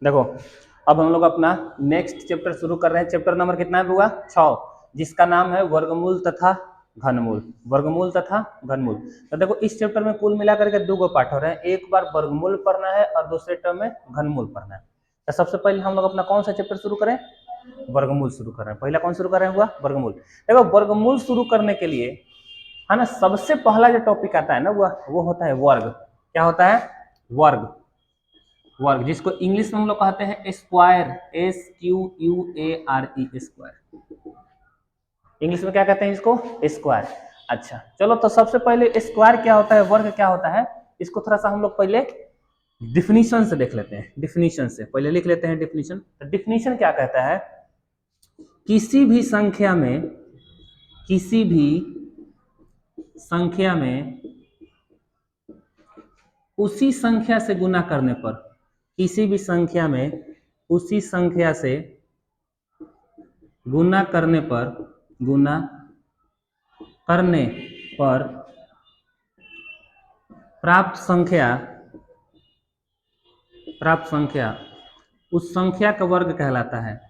देखो अब हम लोग अपना नेक्स्ट चैप्टर शुरू कर रहे हैं। चैप्टर नंबर कितना है बुआ? 6, जिसका नाम है वर्गमूल तथा घनमूल। वर्गमूल तथा घनमूल। तो देखो इस चैप्टर में कुल मिलाकर के 2 पार्ट हो रहे हैं, एक बार वर्गमूल पढ़ना है और दूसरे टर्म में घनमूल पढ़ना है। तो सबसे पहले हम लोग अपना कौन सा चैप्टर शुरू करें? वर्गमूल शुरू कर रहे हैं। पहला कौन शुरू कर रहे हैं हुआ? वर्गमूल। देखो वर्गमूल शुरू करने के लिए है ना, सबसे पहला जो टॉपिक आता है ना वो होता है वर्ग। क्या होता है? वर्ग। वर्ग जिसको इंग्लिश में हम लोग कहते हैं स्क्वायर, SQUARE, स्क्वायर। इंग्लिश में क्या कहते हैं इसको? स्क्वायर। अच्छा चलो, तो सबसे पहले स्क्वायर क्या होता है, वर्ग क्या होता है, इसको थोड़ा सा हम लोग पहले डिफिनीशन से देख लेते हैं। डिफिनीशन से पहले लिख लेते हैं डिफिनीशन। तो डिफिनीशन क्या कहता है? किसी भी संख्या में उसी संख्या से गुना करने पर, किसी भी संख्या में उसी संख्या से गुना करने पर प्राप्त संख्या उस संख्या का वर्ग कहलाता है।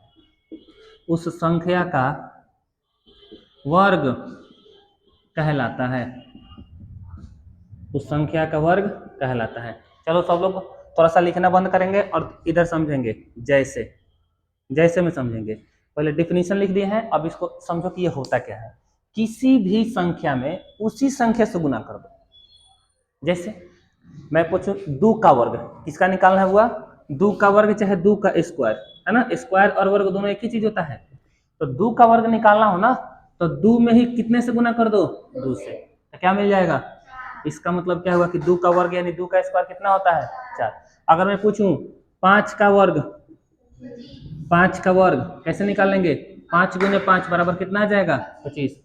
उस संख्या का वर्ग कहलाता है। उस संख्या का वर्ग कहलाता है। चलो सब लोग थोड़ा सा लिखना बंद करेंगे और इधर समझेंगे। जैसे में समझेंगे। पहले डिफिनीशन लिख दिए हैं, अब इसको समझो कि ये होता क्या है। किसी भी संख्या में उसी संख्या से गुना कर दो। जैसे मैं पूछूं 2 का वर्ग किसका निकालना हुआ? 2 का वर्ग चाहे 2 का स्क्वायर, है ना। स्क्वायर और वर्ग दोनों एक ही चीज होता है। तो 2 का वर्ग निकालना हो ना, तो 2 में ही कितने से गुना कर दो? 2 से। तो क्या मिल जाएगा? इसका मतलब क्या हुआ कि 2 का वर्ग यानी 2 का स्क्वायर कितना होता है? 4। अगर मैं पूछूं 5 का वर्ग, 5 का वर्ग कैसे निकाल लेंगे? 5 गुने 5 बराबर कितना आ जाएगा? 25।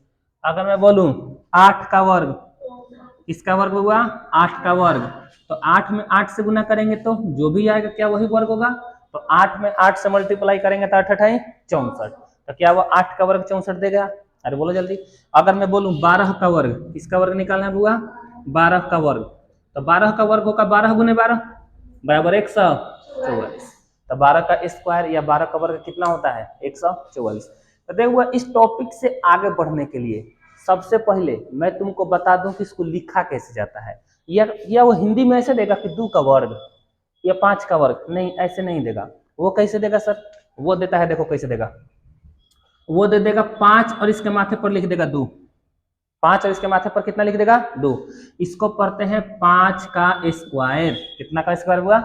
अगर मैं बोलूं 8 का वर्ग, किसका वर्ग हुआ? 8 का वर्ग। तो 8 में 8 से गुना करेंगे तो जो भी आएगा क्या वही वर्ग होगा। तो 8 में 8 से मल्टीप्लाई करेंगे तो 8 8 64। तो क्या वो 8 का वर्ग 64 देगा? अरे बोलो जल्दी। अगर मैं बोलूं 12 का वर्ग, किसका वर्ग निकालना है बुआ? 12 का वर्ग। तो 12 का वर्ग होगा 12 गुने 12 बराबर 144। तो 12 का स्क्वायर या 12 का वर्ग कितना होता है? 144। तो देखो इस टॉपिक से आगे बढ़ने के लिए सबसे पहले मैं तुमको बता दूं कि इसको लिखा कैसे जाता है। या वो हिंदी में ऐसे देगा कि 2 का वर्ग या 5 का वर्ग, नहीं ऐसे नहीं देगा। वो कैसे देगा सर? वो देता है, देखो कैसे देगा। वो दे देगा 5 और इसके माथे पर लिख देगा 2। 5 और इसके माथे पर कितना लिख देगा? 2। इसको पढ़ते हैं 5 का स्क्वायर। कितना का स्क्वायर हुआ?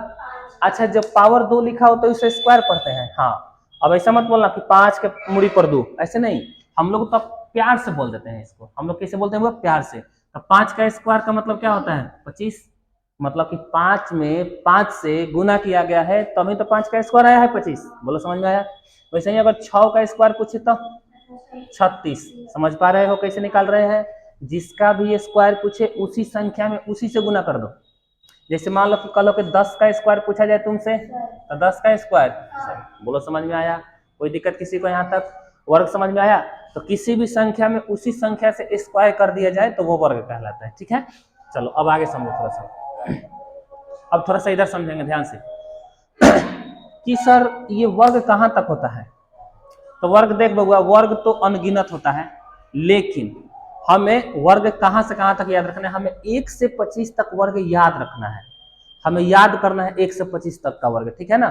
अच्छा जब पावर 2 लिखा हो तो इसे स्क्वायर पढ़ते हैं। हाँ, अब ऐसा मत बोलना कि 5 के मुड़ी पर 2, ऐसे नहीं। हम लोग तो प्यार से बोल देते हैं इसको। हम लोग कैसे बोलते हैं? वो प्यार से। तो 5 का स्क्वायर का मतलब क्या होता है? 25। मतलब कि 5 में 5 से गुना किया गया है तभी तो 5 का स्क्वायर आया है 25। बोलो समझ में आया? वैसे ही अगर 6 का स्क्वायर पूछे तो 36। समझ पा रहे हो कैसे निकाल रहे हैं? जिसका भी स्क्वायर पूछे उसी संख्या में उसी से गुना कर दो। जैसे मान लो कि कल के 10 का स्क्वायर पूछा जाए तुमसे, तो 10 का स्क्वायर। बोलो समझ में आया? कोई दिक्कत किसी को? यहाँ तक वर्ग समझ में आया? तो किसी भी संख्या में उसी संख्या से स्क्वायर कर दिया जाए तो वो वर्ग कहलाता है। ठीक है, चलो अब आगे समझो थोड़ा सा। अब थोड़ा सा इधर समझेंगे ध्यान से कि सर ये वर्ग कहाँ तक होता है। तो वर्ग देख बउआ, वर्ग तो अनगिनत होता है, लेकिन हमें वर्ग कहां से कहां तक याद रखना है? हमें 1 से 25 तक वर्ग याद रखना है। हमें याद करना है 1 से 25 तक का वर्ग। ठीक है ना।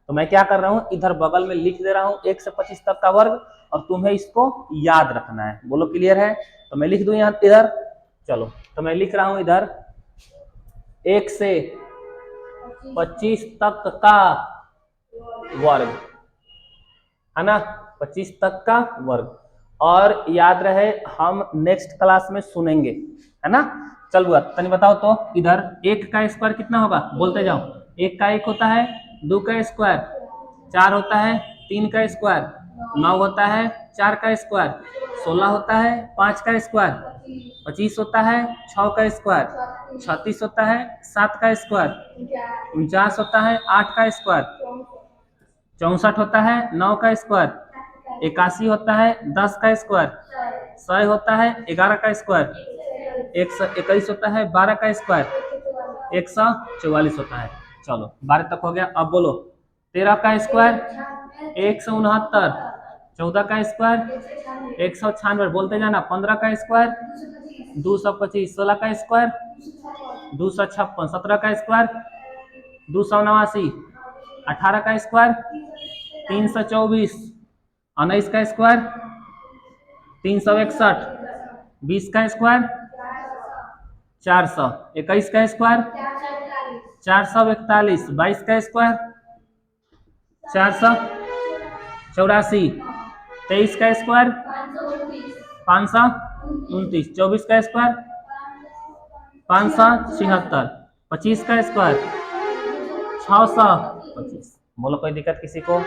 तो मैं क्या कर रहा हूं, इधर बगल में लिख दे रहा हूं 1 से 25 तक का वर्ग, और तुम्हें इसको याद रखना है। बोलो क्लियर है? तो मैं लिख दूं यहां इधर। चलो तो मैं लिख रहा हूं इधर 1 से 25 तक का वर्ग, है ना। 25 तक का वर्ग। और याद रहे हम नेक्स्ट क्लास में सुनेंगे, है ना। चल बुआ तनी बताओ तो इधर 1 का स्क्वायर कितना होगा? बोलते जाओ। 1 का 1 होता है, 2 का स्क्वायर 4 होता है, 3 का स्क्वायर 9 होता है, 4 का स्क्वायर 16 होता है, 5 का स्क्वायर 25 होता है, 6 का स्क्वायर 36 होता है, 7 का स्क्वायर 49 होता है, 8 का स्क्वायर 64 होता है, 9 का स्क्वायर 81 होता है, 10 का स्क्वायर 100 होता है, 11 का स्क्वायर 121 होता है, 12 का स्क्वायर 144 होता है। चलो 12 तक हो गया। अब बोलो 13 का स्क्वायर 169, 14 का स्क्वायर 196, बोलते जाना, 15 का स्क्वायर 225, 16 का स्क्वायर 256, 17 का स्क्वायर 289, 18 का स्क्वायर 324, 19 का स्क्वायर 361, 20 का स्क्वायर 400, 21 का स्क्वायर 441, 22 का स्क्वायर 484, 23 का स्क्वायर 529, 24 का स्क्वायर 576, 25 का स्क्वायर 625। बोलो कोई दिक्कत किसी को?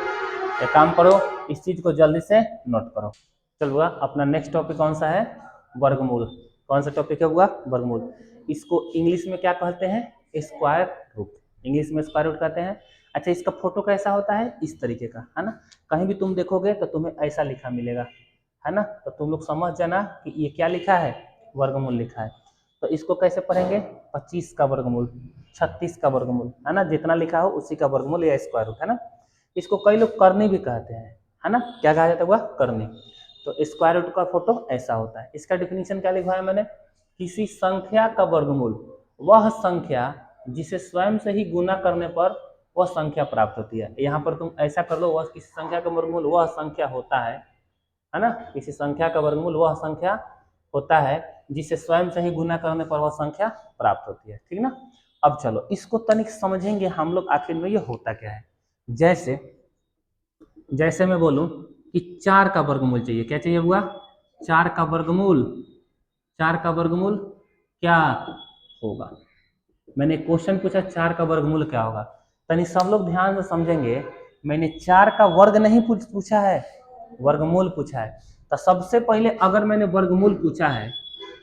एक काम करो, इस चीज को जल्दी से नोट करो। चलो हुआ, अपना नेक्स्ट टॉपिक कौन सा है? वर्गमूल। कौन सा टॉपिक है हुआ? वर्गमूल। इसको इंग्लिश में क्या कहते हैं? Square root. इंग्लिश में स्क्वायर रूट कहते हैं। अच्छा, इसका फोटो कैसा होता है? इस तरीके का, है ना। कहीं भी तुम देखोगे तो तुम्हें ऐसा लिखा मिलेगा, है ना। तो तुम लोग समझ जाना कि ये क्या लिखा है? वर्गमूल लिखा है। तो इसको कैसे पढ़ेंगे? 25 का वर्गमूल, 36 का वर्गमूल, है ना। जितना लिखा हो उसी का वर्गमूल या स्क्वायर रूट, है ना। इसको कई लोग करनी भी कहते हैं, है ना। क्या कहा जाता है? वह करनी। तो स्क्वायर रूट का फोटो ऐसा होता है। इसका डिफिनीशन क्या लिखा है मैंने? किसी संख्या का वर्गमूल वह संख्या जिसे स्वयं से ही गुना करने पर वह संख्या प्राप्त होती है। यहाँ पर तुम ऐसा कर लो, वह किसी संख्या का वर्गमूल वह संख्या होता है ना। किसी संख्या का वर्गमूल वह संख्या होता है जिसे स्वयं से ही गुना करने पर वह संख्या प्राप्त होती है, ठीक ना। अब चलो इसको तनिक समझेंगे हम लोग, आखिर में ये होता क्या है। जैसे मैं बोलूं कि 4 का वर्गमूल चाहिए। क्या चाहिए हुआ? 4 का वर्गमूल। 4 का वर्गमूल क्या होगा? मैंने क्वेश्चन पूछा 4 का वर्गमूल क्या होगा। तनी सब लोग ध्यान से समझेंगे। मैंने 4 का वर्ग नहीं पूछा है, वर्गमूल पूछा है। तो सबसे पहले अगर मैंने वर्गमूल पूछा है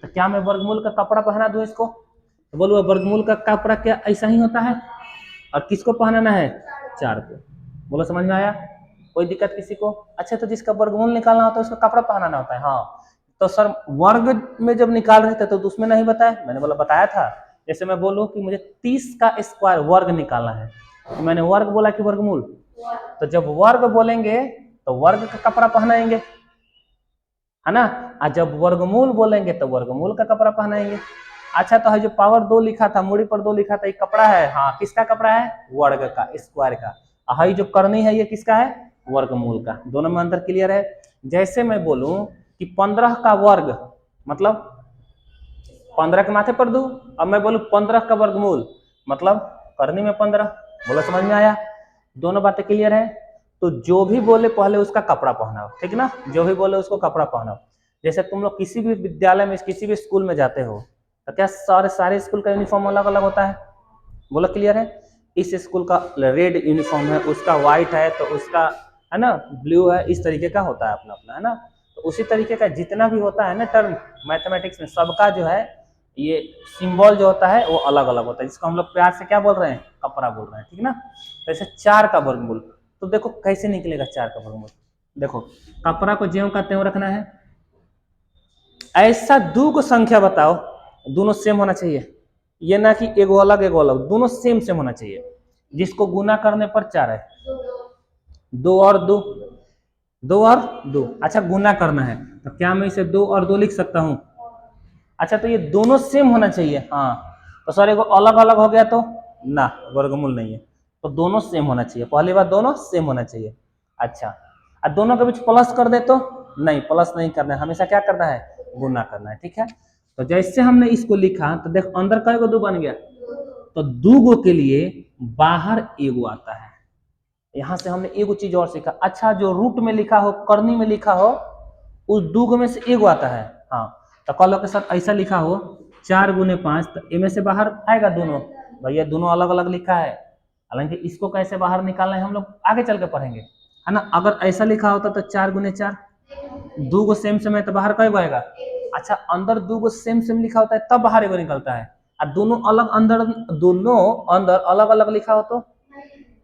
तो क्या मैं वर्गमूल का कपड़ा पहना दूं इसको? तो बोलो वर्गमूल का कपड़ा क्या ऐसा ही होता है? और किसको पहनाना है? 4 को। बोलो समझ में आया? कोई दिक्कत किसी को? अच्छा, तो जिसका वर्गमूल निकालना होता है उसको कपड़ा पहनाना होता है। हाँ, तो सर वर्ग में जब निकाल रहे थे तो उसमें नहीं बताया? मैंने बोला बताया था। जैसे मैं बोलूं कि मुझे 30 का स्क्वायर वर्ग निकालना है, तो मैंने वर्ग बोला कि वर्गमूल? तो जब वर्ग बोलेंगे तो वर्ग का कपड़ा पहनाएंगे, है ना। और जब वर्गमूल बोलेंगे तो वर्गमूल का कपड़ा पहनाएंगे। अच्छा, तो है जो पावर 2 लिखा था, मूड़ी पर 2 लिखा था, ये कपड़ा है? हाँ, किसका कपड़ा है? वर्ग का, स्क्वायर का। है जो करनी है ये किसका है? वर्गमूल का। दोनों में अंतर क्लियर है? जैसे मैं बोलूं कि 15 का वर्ग मतलब 15 के माथे पर दू, अब मैं बोलूं 15 का वर्गमूल मतलब करनी में 15। बोलो समझ में आया? दोनों बातें क्लियर है? तो जो भी बोले पहले उसका कपड़ा पहनाओ, ठीक ना। जो भी बोले उसको कपड़ा पहनाओ। जैसे तुम लोग किसी भी विद्यालय में, किसी भी स्कूल में जाते हो तो क्या सारे स्कूल का यूनिफॉर्म अलग अलग होता है? बोलो क्लियर है? इस स्कूल का रेड यूनिफॉर्म है, उसका व्हाइट है, तो उसका है ना ब्लू है। इस तरीके का होता है अपना अपना, है ना। तो उसी तरीके का जितना भी होता है ना टर्म मैथमेटिक्स में, सबका जो है ये सिंबल जो होता है वो अलग अलग होता है, जिसको हम लोग प्यार से क्या बोल रहे हैं? कपड़ा बोल रहे हैं, ठीक ना। तो ऐसे 4 का वर्गमूल, तो देखो कैसे निकलेगा 4 का वर्गमूल। देखो, कपड़ा को ज्यों का त्यों रखना है। ऐसा दो को संख्या बताओ, दोनों सेम होना चाहिए। ये ना कि एगो अलग एगो अलग, दोनों सेम सेम होना चाहिए, जिसको गुना करने पर 4 है। 2 और 2, 2 और 2। अच्छा, गुना करना है तो क्या मैं इसे 2 और 2 लिख सकता हूं? अच्छा, तो ये दोनों सेम होना चाहिए। हाँ, तो सर एगो अलग अलग हो गया तो ना, वर्गमूल नहीं है। तो दोनों सेम होना चाहिए। पहली बात, दोनों सेम होना चाहिए। अच्छा, और दोनों के बीच प्लस कर दे तो नहीं, प्लस नहीं करना है, हमेशा क्या करना है? गुना करना है, ठीक है। तो जैसे हमने इसको लिखा तो देख अंदर कई गो 2 बन गया, तो 2 गो के लिए बाहर एगो आता है। यहां से हमने एगो चीज और सीखा। अच्छा, जो रूट में लिखा हो, करनी में लिखा हो, उस 2 गो में से एगो आता है। हाँ, तो कल के साथ ऐसा लिखा हो 4 गुने 5, तो इनमें से बाहर आएगा दोनों। भैया दोनों अलग अलग लिखा है, हालांकि इसको कैसे बाहर निकालना है हम लोग आगे चल के पढ़ेंगे, है ना। अगर ऐसा लिखा होता तो 4 गुने 4, 2 गो सेम सेम है तो बाहर कई आएगा? अच्छा, अंदर 2 गो सेम सेम लिखा होता है तब बाहर एगो निकलता है, और दोनों अंदर अलग अलग लिखा हो तो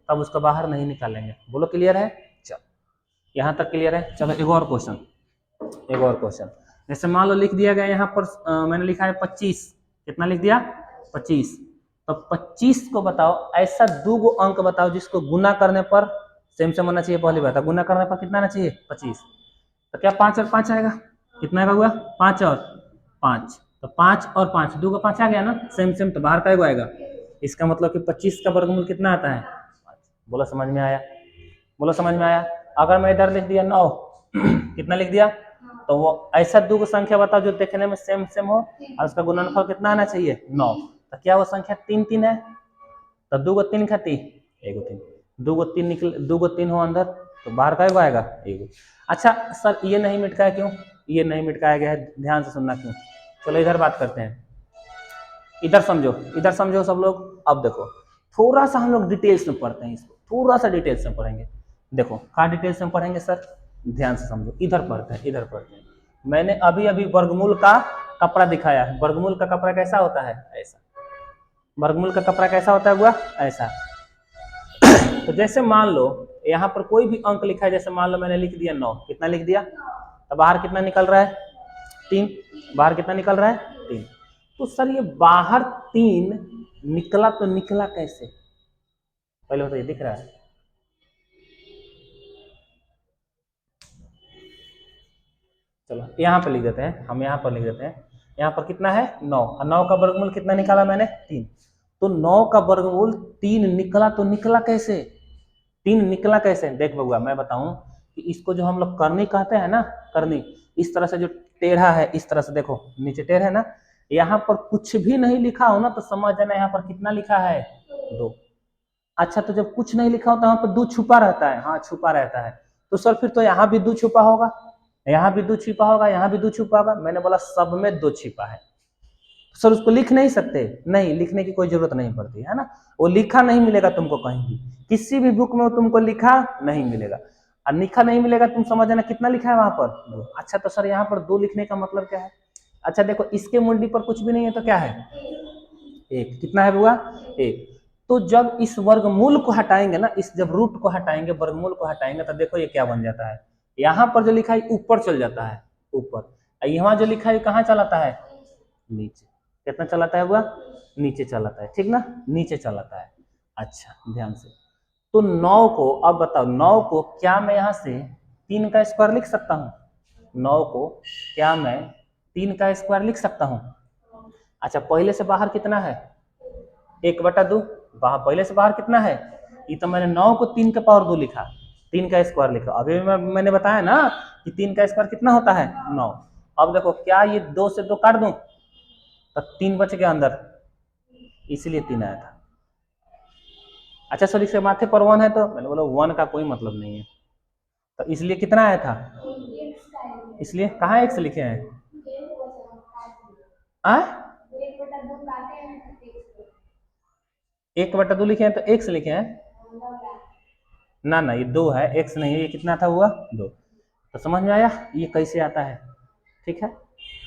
तब उसको बाहर नहीं निकालेंगे। बोलो क्लियर है? चलो, यहाँ तक क्लियर है। चलो एक और क्वेश्चन। जैसे मान लो लिख दिया गया यहाँ पर मैंने लिखा है 25। कितना लिख दिया? 25। तो 25 को बताओ, ऐसा दो गो अंक बताओ जिसको गुना करने पर सेम सेम होना चाहिए। पहली बात है, गुना करने पर कितना आना चाहिए? 25। तो क्या 5 और 5 आएगा? कितना आएगा हुआ? 5 और 5। तो 5 और 5, दो का 5 आ गया ना, सेम सेम। तो बाहर का आएगा। इसका मतलब कि 25 का वर्गमूल कितना आता है? 5। बोलो समझ में आया? बोलो समझ में आया? अगर मैं इधर लिख दिया 9 कितना लिख दिया? तो वो ऐसा दो संख्या बताओ जो देखने में सेम सेम हो और उसका गुणनफल कितना आना चाहिए? 9। तो क्या वो संख्या 3 3 है? तो 2 को 3 खाती 1 3, 2 को 3 निकल, 2 को 3 हो अंदर, तो बाहर का आएगा 1। अच्छा सर ये नहीं मिटकाया क्यों? ये नहीं मिटकाया गया है, ध्यान से सुनना क्यों। चलो इधर बात करते हैं, इधर समझो, इधर समझो सब लोग। अब देखो थोड़ा सा हम लोग डिटेल्स में पढ़ते हैं इसको, थोड़ा सा डिटेल्स में पढ़ेंगे। देखो कहाँ डिटेल्स में पढ़ेंगे सर? ध्यान से समझो, इधर पढ़ते हैं, इधर पढ़ते हैं। मैंने अभी अभी वर्गमूल का कपड़ा दिखाया है। वर्गमूल का कपड़ा कैसा होता है? ऐसा। वर्गमूल का कपड़ा कैसा होता है हुआ? ऐसा। तो जैसे मान लो यहाँ पर कोई भी अंक लिखा है, जैसे मान लो मैंने लिख दिया 9, कितना लिख दिया? तो बाहर कितना निकल रहा है? 3। बाहर कितना निकल रहा है? 3। तो सर ये बाहर 3 निकला तो निकला कैसे? पहले बताइए, दिख रहा है? चलो यहाँ पर लिख देते हैं, हम यहाँ पर लिख देते हैं। यहाँ पर कितना है? 9। और 9 का वर्गमूल कितना निकाला मैंने? 3। तो 9 का वर्गमूल 3 निकला तो निकला कैसे? 3 निकला कैसे? देख बउआ मैं बताऊं कि इसको जो हम लोग करनी कहते हैं ना, करनी, इस तरह से जो टेढ़ा है, इस तरह से देखो नीचे टेढ़ा है ना, यहाँ पर कुछ भी नहीं लिखा हो ना तो समझ जाना यहाँ पर कितना लिखा है? 2। अच्छा तो जब कुछ नहीं लिखा होता वहां पर 2 छुपा रहता है? हाँ छुपा रहता है। तो सर फिर तो यहाँ भी 2 छुपा होगा, यहाँ भी 2 छिपा होगा, यहाँ भी 2 छुपा होगा। मैंने बोला सब में 2 छिपा है। सर उसको लिख नहीं सकते? नहीं, लिखने की कोई जरूरत नहीं पड़ती है ना, वो लिखा नहीं मिलेगा तुमको कहीं भी, किसी भी बुक में वो तुमको लिखा नहीं मिलेगा। और लिखा नहीं मिलेगा, तुम समझ जाना कितना लिखा है वहां पर? 2। अच्छा तो सर यहाँ पर 2 लिखने का मतलब क्या है? अच्छा देखो इसके मुंडी पर कुछ भी नहीं है तो क्या है? 1। कितना है बुआ? 1। तो जब इस वर्गमूल को हटाएंगे ना, इस जब रूट को हटाएंगे, वर्गमूल को हटाएंगे, तो देखो ये क्या बन जाता है। यहाँ पर जो लिखा है ऊपर चल जाता है, ऊपर। यहाँ जो लिखा है कहाँ चलाता है? नीचे। कितना चलाता है बुआ? नीचे चलाता है, ठीक ना, नीचे चलाता है। अच्छा ध्यान से। तो 9 को अब बताओ, 9 को क्या मैं यहाँ से 3 का स्क्वायर लिख सकता हूँ? 9 को क्या मैं 3 का स्क्वायर लिख सकता हूँ? अच्छा पहले से बाहर कितना है? 1/2। बाहर पहले से बाहर कितना है? ये तो मैंने 9 को 3 का पावर 2 लिखा, 3 का स्क्वायर लिखा। अभी मैंने बताया ना कि 3 का स्क्वायर कितना होता है? 9। अब देखो क्या ये 2 से 2 काट दूं तो 3 बच गया अंदर, इसीलिए 3 आया था। अच्छा सर इसके माथे पर 1 है, तो मैंने बोला 1 का कोई मतलब नहीं है, तो इसलिए कितना आया था? इसलिए कहाँ एक्स लिखे हैं? आ? 1/2 लिखे हैं तो एक्स लिखे हैं? ना ना ये 2 है, एक्स नहीं है। ये कितना था हुआ? 2। तो समझ में आया ये कैसे आता है? ठीक है,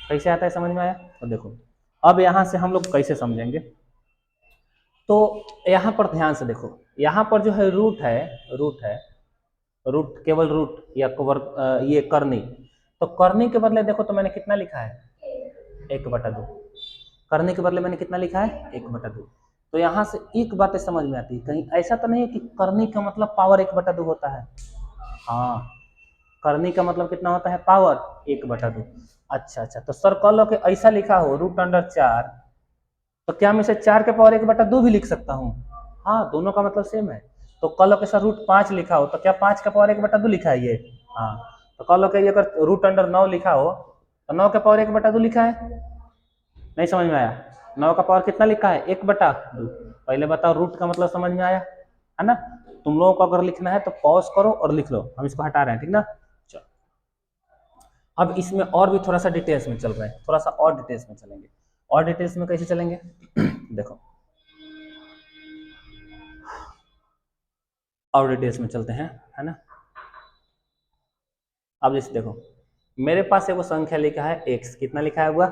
कैसे आता है समझ में आया? तो देखो अब यहाँ से हम लोग कैसे समझेंगे, तो यहाँ पर ध्यान से देखो, यहाँ पर जो है रूट है, रूट है, रूट केवल रूट या कवर, ये करनी। तो करनी के बदले देखो तो मैंने कितना लिखा है? 1/2। करने के बदले मैंने कितना लिखा है? 1/2। तो यहाँ से एक बातें समझ में आती है, कहीं ऐसा तो नहीं है कि करने का मतलब पावर 1/2 होता है? हाँ, करने का मतलब कितना होता है? पावर 1/2। अच्छा अच्छा, तो सर कह लो कि ऐसा लिखा हो √4, तो क्या मैं इसे 4 के पावर 1/2 भी लिख सकता हूँ? हाँ, दोनों का मतलब सेम है। तो कह लो कि सर √5 लिखा हो, तो क्या 5 का पावर 1/2 लिखा है ये? हाँ। तो कह लो कि अगर √9 लिखा हो तो 9 के पावर 1/2 लिखा है? नहीं समझ में आया? 9 का पावर कितना लिखा है? 1/2। पहले बताओ रूट का मतलब समझ में आया है ना? तुम लोगों को अगर लिखना है तो पॉज करो और लिख लो, हम इसको हटा रहे हैं, ठीक ना? चलो अब इसमें और भी थोड़ा सा डिटेल्स में चल रहे हैं, थोड़ा सा और डिटेल्स में चलेंगे। और डिटेल्स में कैसे चलेंगे? देखो और डिटेल्स में चलते हैं, है ना? अब जैसे देखो मेरे पास एगो संख्या लिखा है x, कितना लिखा है हुआ?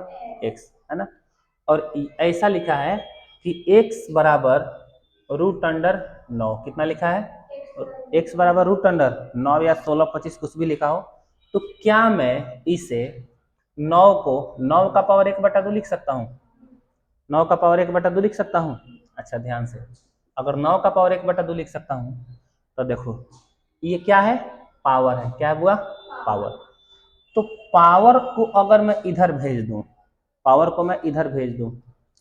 x, है ना? और ऐसा लिखा है कि x बराबर √9, कितना लिखा है? x बराबर √9 या 16 25 कुछ भी लिखा हो, तो क्या मैं इसे 9 को 9 का पावर 1/2 लिख सकता हूँ? 9 का पावर 1/2 लिख सकता हूँ? अच्छा ध्यान से, अगर 9 का पावर 1/2 लिख सकता हूँ तो देखो ये क्या है, पावर है, क्या हुआ, पावर। तो पावर को अगर मैं इधर भेज दूं, पावर को मैं इधर भेज दूं,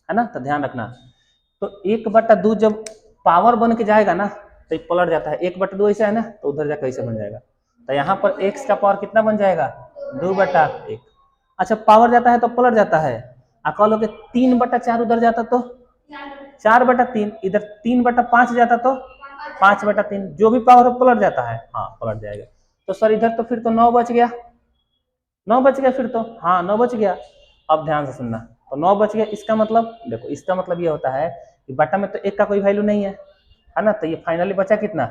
है ना, तो ध्यान रखना, तो 1/2 जब पावर बन के जाएगा ना तो ये पलट जाता है, 1/2 ऐसा है ना, तो उधर जाकर ऐसे बन जाएगा, तो यहाँ पर x का पावर कितना बन जाएगा, 2/1। अच्छा पावर जाता है तो पलट जाता है, कह लो कि 3/4 उधर जाता तो 4/3, इधर 3/5 जाता तो 5/3, जो भी पावर पलट जाता है, हाँ पलट जाएगा। तो सर इधर तो फिर तो 9 बच गया, 9 बच गया फिर तो, हाँ 9 बच गया। अब ध्यान से सुनना, तो 9 बच गया, इसका मतलब देखो, इसका मतलब ये होता है कि बटा में तो 1 का कोई वैल्यू नहीं है ना, तो ये फाइनली बचा कितना,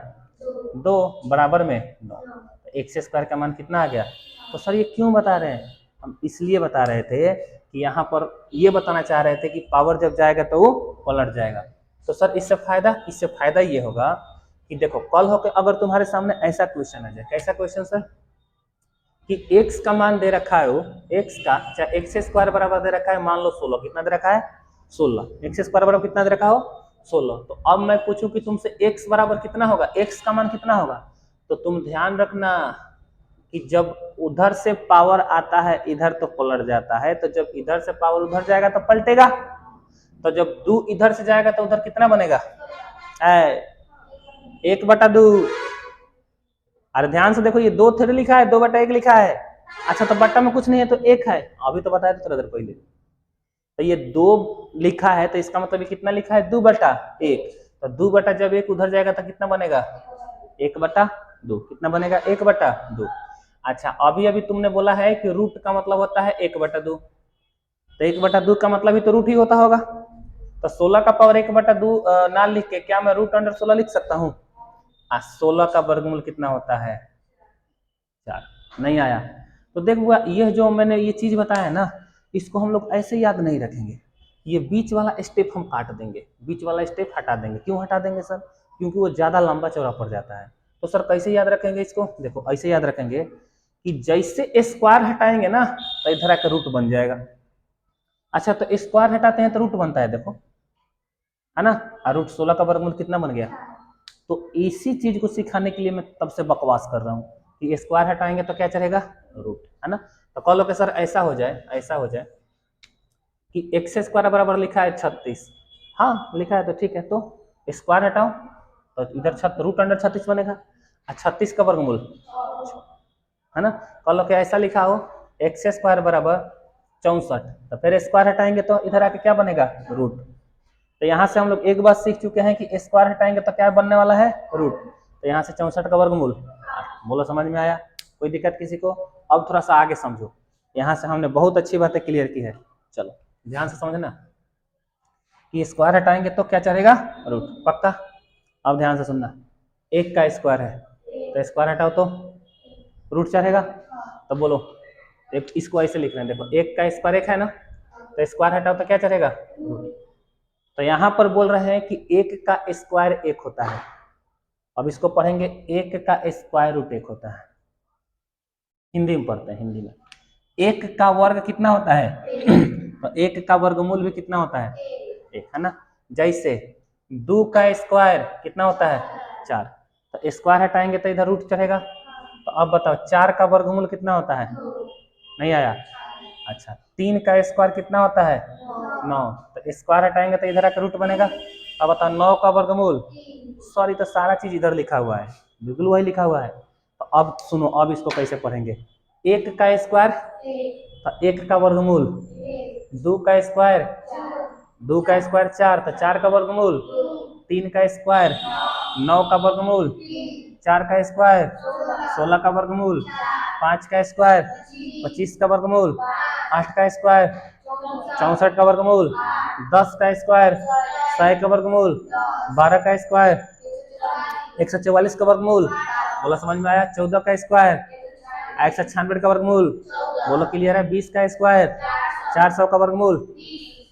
2 बराबर में 9, तो x² का मान कितना आ गया। तो सर ये क्यों बता रहे हैं, हम इसलिए बता रहे थे कि यहाँ पर ये बताना चाह रहे थे कि पावर जब जाएगा तो वो पलट जाएगा। तो सर इससे फायदा ये होगा कि देखो कल होकर अगर तुम्हारे सामने ऐसा क्वेश्चन आ जाए, कैसा क्वेश्चन सर, कि x का मान दे रखा है, वो x का चाहे x² बराबर दे रखा है, मान लो 16, कितना दे रखा है 16, x² बराबर कितना दे रखा हो 16, तो अब मैं पूछूं कि तुमसे x बराबर कितना होगा, x का मान कितना होगा, तो तुम ध्यान रखना कि जब उधर से पावर आता है इधर तो पलट जाता है, तो जब इधर से पावर उधर जाएगा तो पलटेगा, तो जब 2 इधर से जाएगा तो उधर कितना बनेगा, 1/2। अरे ध्यान से देखो, ये 2 थोड़ी लिखा है, 2/1 लिखा है, अच्छा तो बट्टा में कुछ नहीं है तो 1 है, अभी तो बताया था थोड़ा देर पहले, तो ये 2 लिखा है तो इसका मतलब ये कितना लिखा है, 2/1, तो 2 जब 1 उधर जाएगा तो कितना बनेगा, 1/2, कितना बनेगा 1/2। अच्छा अभी अभी तुमने बोला है कि रूट का मतलब होता है 1/2, तो 1/2 का मतलब ही तो रूट ही होता होगा, तो 16 का पावर 1/2 ना लिख के क्या मैं √16 लिख सकता हूँ, 16 का वर्गमूल कितना होता है 4, नहीं आया। तो देखो ये जो मैंने ये चीज बताया ना, इसको हम लोग ऐसे याद नहीं रखेंगे, ये बीच वाला स्टेप हम काट देंगे, बीच वाला स्टेप हटा देंगे। क्यों हटा देंगे सर, क्योंकि वो ज्यादा लंबा चौड़ा पड़ जाता है। तो सर कैसे याद रखेंगे इसको, देखो ऐसे याद रखेंगे कि जैसे स्क्वायर हटाएंगे ना तो इधर आकर रूट बन जाएगा। अच्छा तो स्क्वायर हटाते हैं तो रूट बनता है, देखो है ना, और √16 का वर्गमूल कितना बन गया। तो इसी चीज को सिखाने के लिए मैं तब से बकवास कर रहा हूँ कि स्क्वायर हटाएंगे तो क्या चलेगा, रूट, है ना। तो कह लो कि सर ऐसा हो जाए कि x² बराबर लिखा है 36, हाँ लिखा है तो ठीक है, तो स्क्वायर हटाओ तो इधर √36 बनेगा, 36 का वर्गमूल, है ना। कह लो कि ऐसा लिखा हो x² बराबर 64, तो फिर स्क्वायर हटाएंगे तो इधर आके क्या बनेगा, रूट। तो यहाँ से हम लोग एक बात सीख चुके हैं कि स्क्वायर हटाएंगे तो क्या बनने वाला है, रूट। तो यहाँ से 64 का वर्गमूल, बोलो समझ में आया, कोई दिक्कत किसी को। अब थोड़ा सा आगे समझो, यहाँ से हमने बहुत अच्छी बातें क्लियर की है, चलो ध्यान से समझना कि स्क्वायर हटाएंगे तो क्या चलेगा, रूट, पक्का। अब ध्यान से सुनना, 1 का स्क्वायर है तो स्क्वायर हटाओ तो रूट चढ़ेगा, तो बोलो एक इसको ऐसे लिख रहे हैं, देखो 1 का स्क्वायर 1 है ना, तो स्क्वायर हटाओ तो क्या चलेगा, रूट। तो यहां पर बोल रहे हैं कि 1 का स्क्वायर 1 होता है, अब इसको पढ़ेंगे 1 का स्क्वायर रूट 1 होता है, हिंदी में पढ़ते हैं, हिंदी में 1 का वर्ग कितना होता है तो 1 का वर्गमूल भी कितना होता है, 1, है ना। जैसे 2 का स्क्वायर कितना होता है 4, तो स्क्वायर हटाएंगे तो इधर रूट चढ़ेगा। तो अब बताओ 4 का वर्गमूल कितना होता है, नहीं आया। अच्छा 3 का स्क्वायर कितना होता है 9, तो स्क्वायर हटाएंगे तो इधर आकर रूट बनेगा। अब बताओ 9 का वर्गमूल, सॉरी तो सारा चीज इधर लिखा हुआ है, बिल्कुल वही लिखा हुआ है। तो अब सुनो, अब इसको कैसे पढ़ेंगे, 1 का स्क्वायर तो 1 का वर्गमूल, 2 का स्क्वायर 4, तो 4 का वर्गमूल, 3 का स्क्वायर 9 का वर्गमूल, 4 का स्क्वायर 16 का वर्गमूल, 5 का स्क्वायर 25 का वर्गमूल, 8 का स्क्वायर 64 का वर्गमूल, 10 का स्क्वायर 100 का वर्गमूल, 12 का स्क्वायर 144 का वर्गमूल, बोला समझ में आया। 14 का स्क्वायर 196 का वर्गमूल, बोलो क्लियर है। 20 का स्क्वायर 400 का वर्गमूल।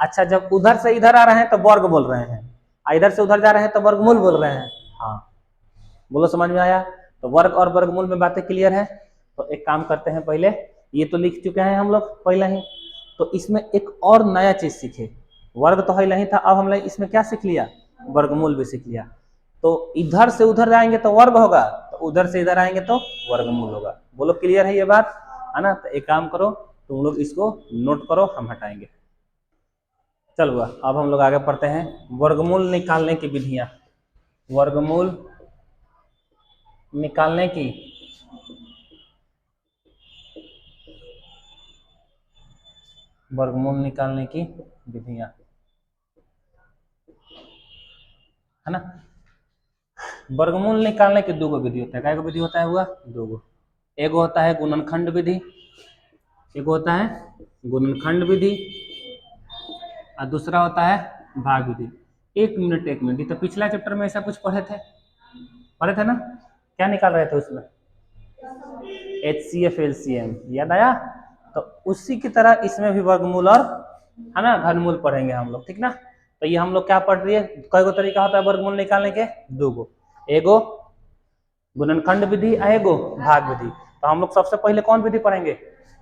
अच्छा जब उधर से इधर आ रहे हैं तो वर्ग बोल रहे हैं, इधर से उधर जा रहे हैं तो वर्गमूल बोल रहे हैं, हाँ बोलो समझ में आया। तो वर्ग और वर्गमूल में बातें क्लियर है। तो एक काम करते हैं, पहले ये तो लिख चुके हैं हम लोग पहले ही, तो इसमें एक और नया चीज सीखे। वर्ग तो है नहीं था, अब हमने इसमें क्या सीख लिया, वर्गमूल भी सीख लिया। तो इधर से उधर जाएंगे तो वर्ग होगा, तो उधर से इधर आएंगे तो वर्गमूल होगा। बोलो क्लियर है ये बात, है ना? तो एक काम करो, तुम लोग इसको नोट करो, हम हटाएंगे। चलो अब हम लोग आगे पढ़ते हैं वर्गमूल निकालने की विधियां। वर्गमूल निकालने की विधियां, है ना? वर्गमूल निकालने की दो विधि होता है। क्या विधि होता है? हुआ दो गो। एक होता है गुणनखंड विधि, एक होता है गुणनखंड विधि, और दूसरा होता है भाग विधि। एक मिनट, तो पिछला चैप्टर में ऐसा कुछ पढ़े थे ना? क्या निकाल रहे थे उसमें? HCF LCM याद आया? तो उसी की तरह इसमें भी वर्गमूल और, है ना, घनमूल पढ़ेंगे हम लोग, ठीक ना? तो ये हम लोग क्या पढ़ रही है, कई गो तरीका होता है वर्गमूल निकालने के? दो गो, एगो गुणनखंड विधि, एगो भाग विधि। तो हम लोग सबसे पहले कौन विधि पढ़ेंगे?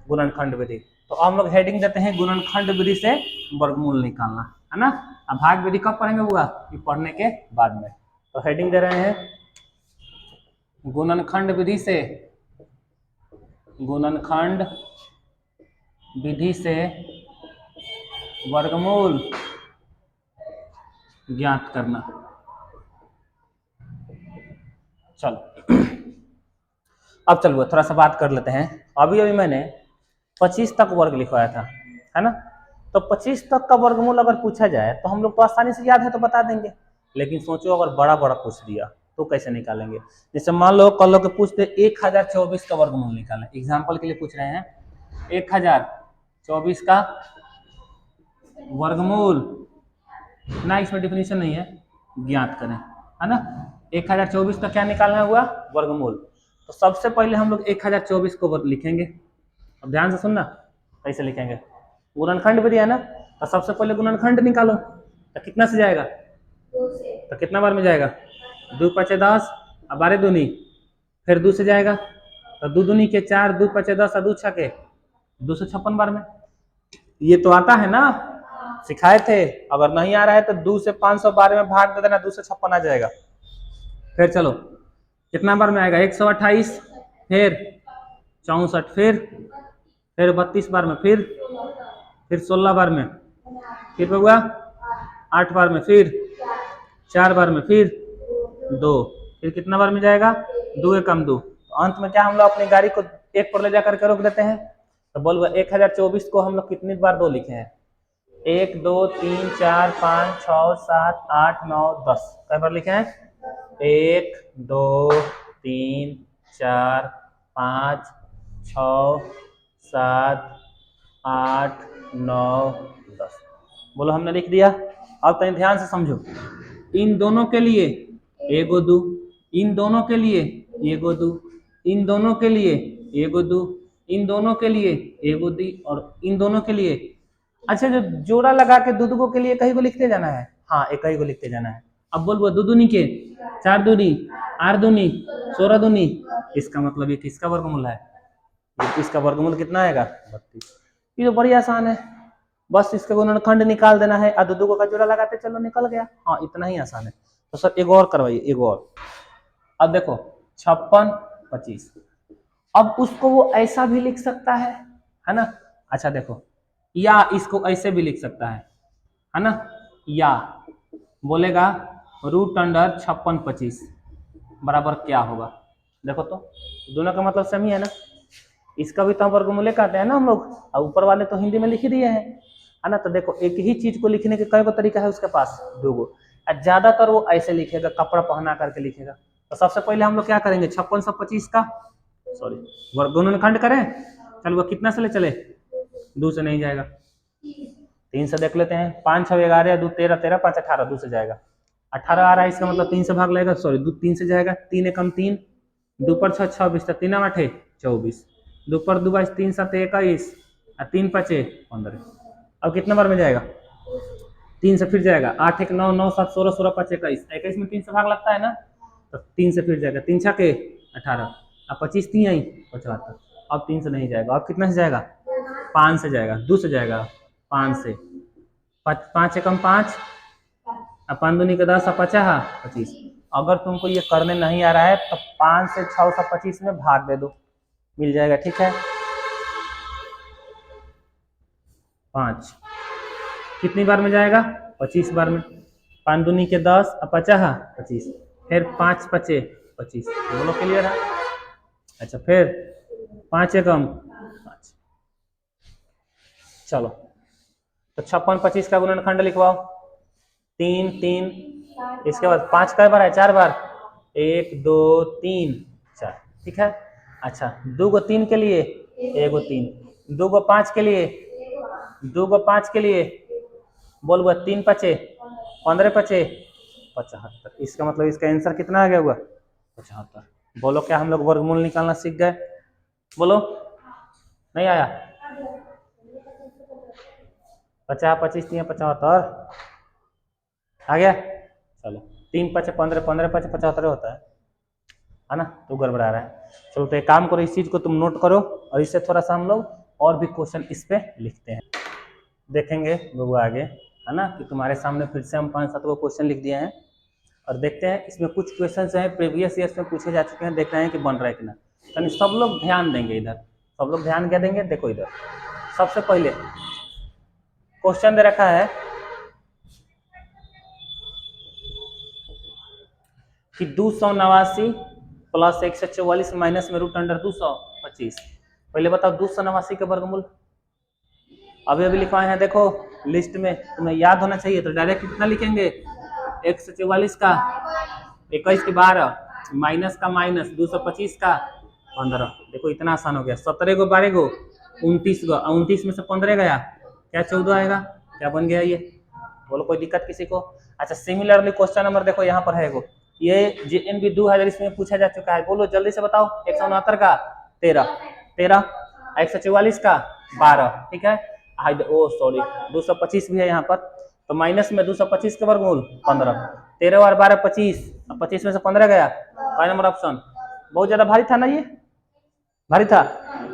गुणनखंड विधि। तो हम लोग हेडिंग देते हैं गुणनखंड विधि से वर्गमूल निकालना, है ना? अब भाग विधि कब पढ़ेंगे? हुआ ये पढ़ने के बाद में। तो हेडिंग दे रहे हैं गुणनखंड विधि से वर्गमूल ज्ञात करना। चलो अब चलो थोड़ा सा बात कर लेते हैं। अभी मैंने 25 तक वर्ग लिखवाया था, है ना? तो 25 तक का वर्गमूल अगर पूछा जाए तो हम लोग को आसानी से याद है तो बता देंगे, लेकिन सोचो अगर बड़ा बड़ा पूछ दिया तो कैसे निकालेंगे? जैसे मान लो कल लोग पूछते 1024 का वर्गमूल निकालें, एग्जाम्पल के लिए पूछ रहे हैं 1024 का वर्गमूल ना, इसमें डिफिनीशन नहीं है, ज्ञात करें, है ना? 1024 का क्या निकालना हुआ? वर्गमूल। तो सबसे पहले हम लोग 1024 को लिखेंगे। अब ध्यान से सुनना, कैसे लिखेंगे? गुणनखंड विधि है ना, तो सबसे पहले गुणनखंड निकालो। तो कितना से जाएगा? 2 से। तो कितना बार में जाएगा? 2 5 10, अब 12 दूनी, फिर 2 से जाएगा, तो 2 दूनी के 4, 2 5 10 और 2 6 के 256 बार में। ये तो आता है ना, सिखाए थे। अगर नहीं आ रहा है तो 2 से 512 में भाग दे देना, 256 आ जाएगा। फिर चलो कितना बार में आएगा? 128, फिर 64, फिर 32 बार में, फिर 16 बार में, फिर हुआ 8 बार में, फिर 4 बार में, फिर 2, फिर कितना बार में जाएगा? 2 एकम 2। तो अंत में क्या हम लोग अपनी गाड़ी को 1 पर ले जाकर के रोक देते हैं। तो बोलो 1024 को हम लोग कितनी बार 2 लिखे हैं? 1 2 3 4 5 6 7 8 9 10। कई बार लिखे हैं? 1 2 3 4 5 6 7 8 9 10। बोलो हमने लिख दिया। अब कहीं ध्यान से समझो, इन दोनों के लिए एगो 2, इन दोनों के लिए एगो 2, इन दोनों के लिए एगो 2, इन दोनों के लिए एगो 2 और इन दोनों के लिए। अच्छा, जो जोड़ा लगा के दूधगो के लिए कहीं को लिखते जाना है? हाँ, एक ही को लिखते जाना है। अब बोल 2 दूनी के 4 दूनी 8 दूनी 16 दूनी, इसका मतलब ये किसका वर्गमूल है? इसका वर्गमूल कितना आएगा? 32। ये तो बड़ी आसान है, बस इसके गुणनखंड निकाल देना है और दूधगो का जोड़ा लगाते चलो, निकल गया। हाँ, इतना ही आसान है। तो सर एक और करवाइए, एक और। अब देखो 56 25, अब उसको वो ऐसा भी लिख सकता है ना? अच्छा देखो, या इसको ऐसे भी लिख सकता है ना? या बोलेगा √56 25 बराबर क्या होगा? देखो तो दोनों का मतलब सेम ही है ना। इसका भी तो हम वर्गमूल कहते हैं ना हम लोग, और ऊपर वाले तो हिंदी में लिख ही दिए हैं, है ना? तो देखो एक ही चीज को लिखने के कई गो तरीका है उसके पास, 2 गो। ज्यादातर वो ऐसे लिखेगा, कपड़ा पहना करके लिखेगा। तो सबसे पहले हम लोग क्या करेंगे? 56 25 का गुणनखंड करें। चल वो कितना से ले चले? 2 से नहीं जाएगा, 3 से देख लेते हैं। 5 6 11 2 13 13 5 18, 2 से जाएगा। 18 आ रहा है, इसका मतलब 3 से भाग लेगा, 2 3 से जाएगा। 3 एकम 3, 2 पर 6 26, 3 8 24, 2 पर 2 22, 3 7 21 और 3 5 15। अब कितना बार में जाएगा? 3 से फिर जाएगा। 8 1 9 9 7 16 16 5 21, 21 में 3 से भाग लगता है ना, तो 3 से फिर जाएगा। 3 6 के 18, अब 25 3 आई 75। अब 3 से नहीं जाएगा, अब कितना से जाएगा? 5 से जाएगा, 2 से जाएगा, 5 से 5 एकम 5 अब 5 दूनी के 10 और 50 25। अगर तुमको ये करने नहीं आ रहा है तो 5 से 625 में भाग दे दो, मिल जाएगा। ठीक है, 5 कितनी बार में जाएगा? 25 बार में। 5 दूनी के 10 और 50 25, फिर 5 पचे 25। बोलो क्लियर है? अच्छा, फिर 5 एकम 5। चलो, तो 56 25 का गुणनखंड लिखवाओ। 3 3, इसके बाद 5 कई बार है? 4 बार। 1 2 3 4। ठीक है। अच्छा, 2 को 3 के लिए 1 3, 2 को 5 के लिए 2 को 5 के लिए बोल हुआ 3 पचे 15 पचे 75। इसका मतलब इसका आंसर कितना आ गया हुआ? 75। बोलो क्या हम लोग वर्गमूल निकालना सीख गए? बोलो, नहीं आया? 50 25 3 75 आ गया। चलो, 3 पचे 15, 15 पचे 75 होता है ना? तो गड़बड़ा रहा है। चलो, तो एक काम करो, इस चीज को तुम नोट करो और इससे थोड़ा सा हम लोग और भी क्वेश्चन इस पे लिखते हैं, देखेंगे वो आगे, है ना? कि तुम्हारे सामने फिर से हम 5-7 को क्वेश्चन लिख दिए हैं और देखते हैं इसमें कुछ क्वेश्चन जो है प्रीवियस ईयर्स में पूछे जा चुके हैं, देख रहे हैं कि बन रहा है कि ना। यानी सब लोग ध्यान देंगे इधर, सब लोग ध्यान क्या देंगे? देखो इधर, सबसे पहले क्वेश्चन दे रखा है कि 289 प्लस 144 माइनस में रूट अंडर 225। पहले बताओ 289 के वर्गमूल। अभी अभी लिखवाए हैं, देखो लिस्ट में, तुम्हें याद होना चाहिए। तो डायरेक्ट कितना लिखेंगे? 144 का 21 के 12 माइनस का माइनस 225 का 15। देखो इतना आसान हो गया। 17 को 12 को 29 को 29 में से 15 गया, क्या 14 आएगा? क्या बन गया ये? बोलो, कोई दिक्कत किसी को? अच्छा, सिमिलरली क्वेश्चन नंबर देखो यहाँ पर है एगो, ये JNB 2000 इसमें पूछा जा चुका है। बोलो जल्दी से बताओ। 169 का 13 13, 144 का 12। ठीक है, ओ सॉरी 225 भी है यहाँ पर, तो माइनस में 225 के वर्गमूल 15। 13 और 12 25, 25 में से 15 गया। कौन नंबर ऑप्शन? बहुत ज्यादा भारी था ना ये? भारी था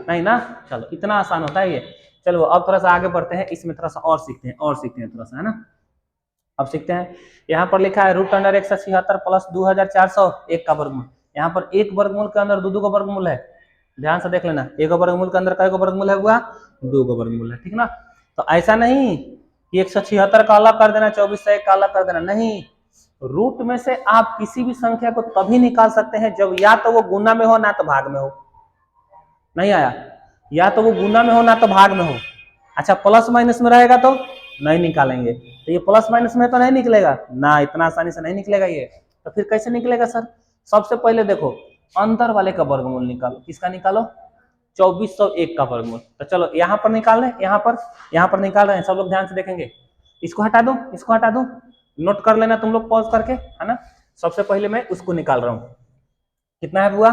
नहीं ना? चलो, इतना आसान होता है ये। चलो अब थोड़ा सा आगे बढ़ते हैं, इसमें थोड़ा सा और सीखते हैं थोड़ा सा, है ना? अब सीखते हैं। यहाँ पर लिखा है रूट अंडर 176 प्लस 2401 का वर्गमूल। यहाँ पर एक वर्गमूल के अंदर दो का वर्गमूल है, ध्यान से देख लेना। एक वर्गमूल के अंदर कई का वर्गमूल है हुआ? 2 का वर्गमूल है। ठीक ना? तो ऐसा नहीं कि 176 का अलग कर देना, 2401 का अलग कर देना, नहीं। रूट में से आप किसी भी संख्या को तभी निकाल सकते हैं जब या तो वो गुना में हो ना तो भाग में हो। नहीं आया? या तो वो गुना में हो ना तो भाग में हो। अच्छा, प्लस माइनस में रहेगा तो नहीं निकालेंगे। तो ये प्लस माइनस में तो नहीं निकलेगा ना, इतना आसानी से नहीं निकलेगा ये। तो फिर कैसे निकलेगा सर? सबसे पहले देखो, अंदर वाले का वर्गमूल निकालो। किसका निकालो? 2401 का वर्गमूल। तो चलो यहाँ पर निकाल रहे हैं, यहाँ पर निकाल रहे हैं, सब लोग ध्यान से देखेंगे। इसको हटा दो, इसको हटा दो, नोट कर लेना तुम लोग पॉज करके, है ना? सबसे पहले मैं उसको निकाल रहा हूँ। कितना है हुआ?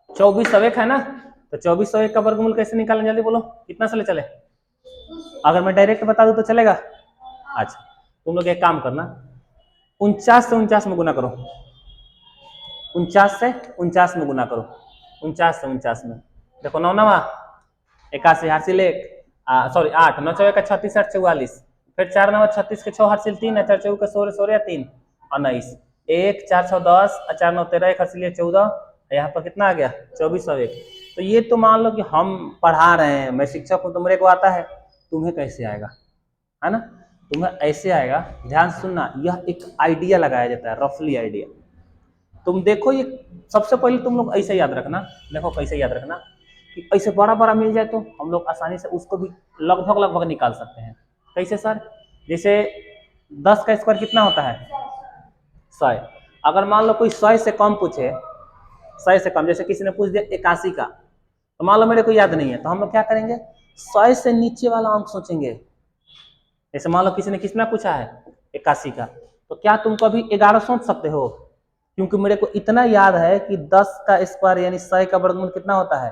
2401 है ना? तो 2401 का वर्गमूल कैसे निकालें? जल्दी बोलो, कितना से ले चले? अगर मैं डायरेक्ट बता दूं तो चलेगा? अच्छा, तुम लोग एक काम करना, 49 से 49 में गुना करो। 49 से 49 में गुना करो। 49 से 49 में देखो, 9 9 81 हासिल 1, सॉरी 8 9 4 का 36 8 44, फिर 4 9 36 के 6 हासिल 3 4 4 का 16 16 3 19 1 4 6 10 4 9 13 1 हासिल 14। यहाँ पर कितना आ गया? 2401। तो ये तो मान लो कि हम पढ़ा रहे हैं, मैं शिक्षक हूँ, तो मेरे को आता है, तुम्हें कैसे आएगा? है ना? तुम्हें ऐसे आएगा। ध्यान सुनना, यह एक आइडिया लगाया जाता है, रफली आइडिया। तुम देखो, ये सबसे पहले तुम लोग ऐसे याद रखना, देखो कैसे याद रखना कि ऐसे बड़ा बड़ा मिल जाए तो हम लोग आसानी से उसको भी लगभग लगभग निकाल सकते हैं। कैसे सर? जैसे 10 का स्क्वायर कितना होता है? 100। अगर मान लो कोई 100 से कम पूछे, 100 से कम, जैसे किसी ने पूछ दिया 81 का, तो मान लो मेरे को याद नहीं है, तो हम लोग क्या करेंगे? 100 से नीचे वाला अंक सोचेंगे। जैसे मान लो किसी ने कितना पूछा है? 81 का, तो क्या तुम कभी 11 सोच सकते हो? क्योंकि मेरे को इतना याद है कि 10 का स्क्वायर यानी 100 का वर्गमूल कितना होता है।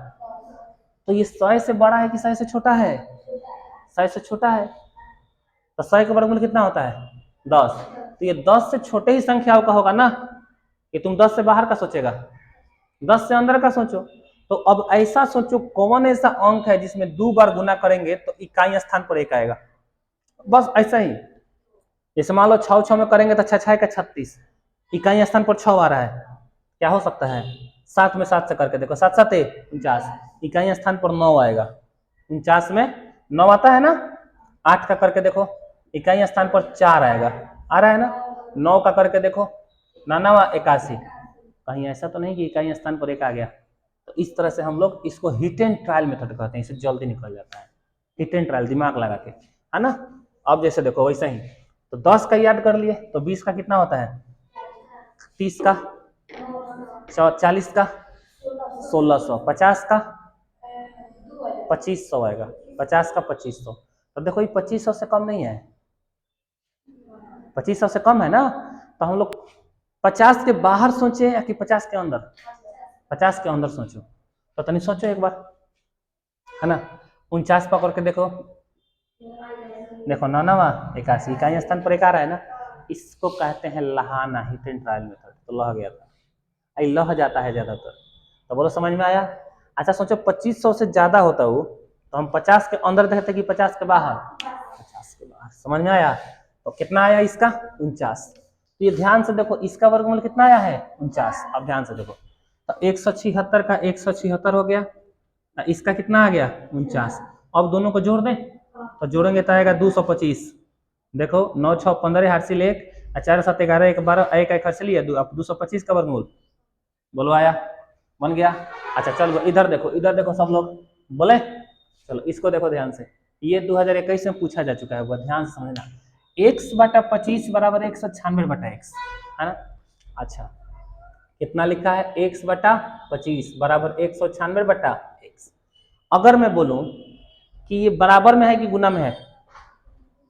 तो ये 100 से बड़ा है कि 100 से छोटा है? 100 से छोटा है। तो 100 का वर्गमूल कितना होता है? 10। तो ये 10 से छोटे ही संख्याओं का होगा ना, कि तुम 10 से बाहर का सोचेगा, 10 से अंदर का सोचो। तो अब ऐसा सोचो, कौन ऐसा अंक है जिसमें 2 बार गुना करेंगे तो इकाई स्थान पर 1 आएगा? बस ऐसा ही। जैसे मान लो 6 6 में करेंगे तो 6 6 का 36, इकाई स्थान पर 6 आ रहा है, क्या हो सकता है 7 में 7 से करके देखो, 7 7 49, इकाई स्थान पर 9 आएगा, 49 में 9 आता है ना। 8 का करके देखो, इकाई स्थान पर 4 आएगा, आ रहा है ना। 9 का करके देखो, 9 81, कहीं ऐसा तो नहीं कि इकाई स्थान पर 1 आ गया। तो इस तरह से हम लोग इसको हिट एंड ट्रायल मेथड कहते हैं, इससे जल्दी निकल जाता है, हिट एंड ट्रायल, दिमाग लगा के, है ना। अब जैसे देखो वैसा ही, तो 10 का याद कर लिए, तो 20 का कितना होता है, 30 का, 40 का 1600, 50 का 2500 आएगा, 50 का 2500। तो देखो ये 2500 से कम नहीं है, 2500 से कम है ना। तो हम लोग 50 के बाहर सोचे या कि 50 के अंदर, 50 के अंदर सोचो, तो तनी सोचो एक बार, है ना। 49 पकड़ के देखो, देखो 9 9 81, इकाई स्थान पर 1 आ रहा है ना, इसको कहते हैं लहाना, हिट एंड ट्रायल मेथड। तो लह गया था, लह जाता है ज्यादातर, तो बोलो समझ में आया। अच्छा सोचो 2500 से ज्यादा होता हो तो हम 50 के अंदर देखते कि 50 के बाहर, 50 के बाहर, समझ में आया। तो कितना आया इसका 49। तो ये ध्यान से देखो, इसका वर्गमूल कितना आया है 49। अब ध्यान से देखो, तो 176 का 176 हो गया, इसका कितना आ गया 49। अब दोनों को जोड़ दें, तो जोड़ेंगे तो आएगा 225। देखो 9 6 15 हासिल 1, 4 7 11 1 12, 1 1 हासिल 225 का वर्गमूल, बोलो आया, बन गया। अच्छा चलो इधर देखो, इधर देखो सब लोग बोले, चलो इसको देखो ध्यान से, ये 2021 में पूछा जा चुका है, वो ध्यान से समझना। x बटा 25 बराबर 196 बटा x, है ना। अच्छा कितना लिखा है, x बटा 25 बराबर 196 बटा x। अगर मैं बोलूं कि ये बराबर में है कि गुना में है,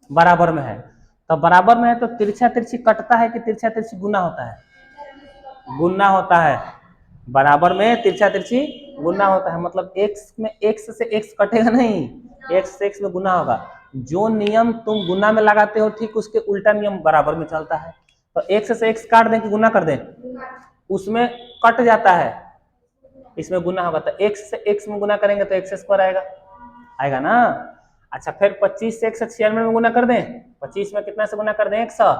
बराबर में है, तो बराबर में है तो तिरछा तिरछी कटता है कि तिरछा तिरछी गुना होता है, गुना होता है। बराबर में तिरछा तिरछी गुना होता है, मतलब x में x से x कटेगा नहीं, x से x में गुना होगा। जो नियम तुम गुना में लगाते हो ठीक उसके उल्टा नियम बराबर में चलता है। तो x से x काट दें कि गुना कर दें, उसमें कट जाता है, इसमें गुना होगा। तो x से x में गुना करेंगे तो x स्क्वायर आएगा, आएगा ना। अच्छा फिर 25 से 196 में गुना कर दें, 25 में कितना से गुना कर दें 100।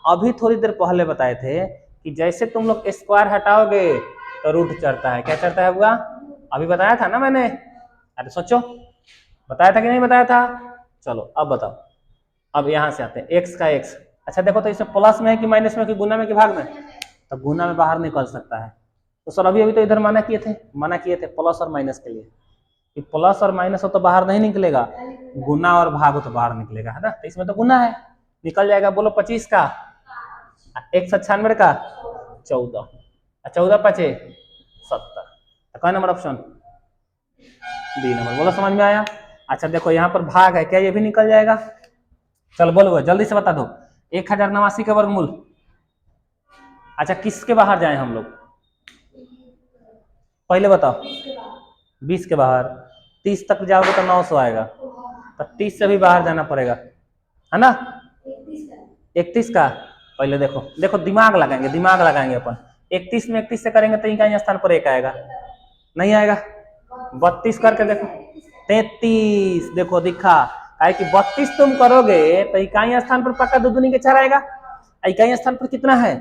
अभी थोड़ी देर पहले बताए थे कि जैसे तुम लोग स्क्वायर हटाओगे तो रूट चढ़ता है, क्या चढ़ता है हुआ, अभी बताया था ना मैंने, अरे सोचो बताया था कि नहीं बताया था। चलो अब बताओ, अब यहाँ से आते हैं x का x। अच्छा देखो तो इसमें प्लस में है कि माइनस में कि गुना में कि भाग में, तो गुना में बाहर निकल सकता है। तो सर अभी तो इधर मना किए थे प्लस और माइनस के लिए, कि प्लस और माइनस हो तो बाहर नहीं निकलेगा, गुना और भाग हो तो बाहर निकलेगा, है ना। तो इसमें तो गुना है, निकल जाएगा। बोलो 25 का 196 का 14, 14 5 70, कौन नंबर ऑप्शन, बी नंबर। बोलो समझ में आया। अच्छा देखो यहाँ पर भाग है, क्या ये भी निकल जाएगा। चल बोलो जल्दी से बता दो, 1089 का वर्गमूल। अच्छा किसके बाहर जाए हम लोग, पहले बताओ 20 के बाहर, 30 तक जाओगे तो 900 आएगा, तो 30 से भी बाहर जाना पड़ेगा, है ना। 31 का पहले देखो, देखो दिमाग लगाएंगे, दिमाग लगाएंगे अपन। 31 में 31 से करेंगे तो इनका स्थान पर 1 आएगा, नहीं आएगा। 32 करके देखो, 33 देखो दिखा, है कि 32 तुम करोगे तो इकाई स्थान पर पक्का दो दूनी के 4 आएगा, इकाई स्थान पर कितना है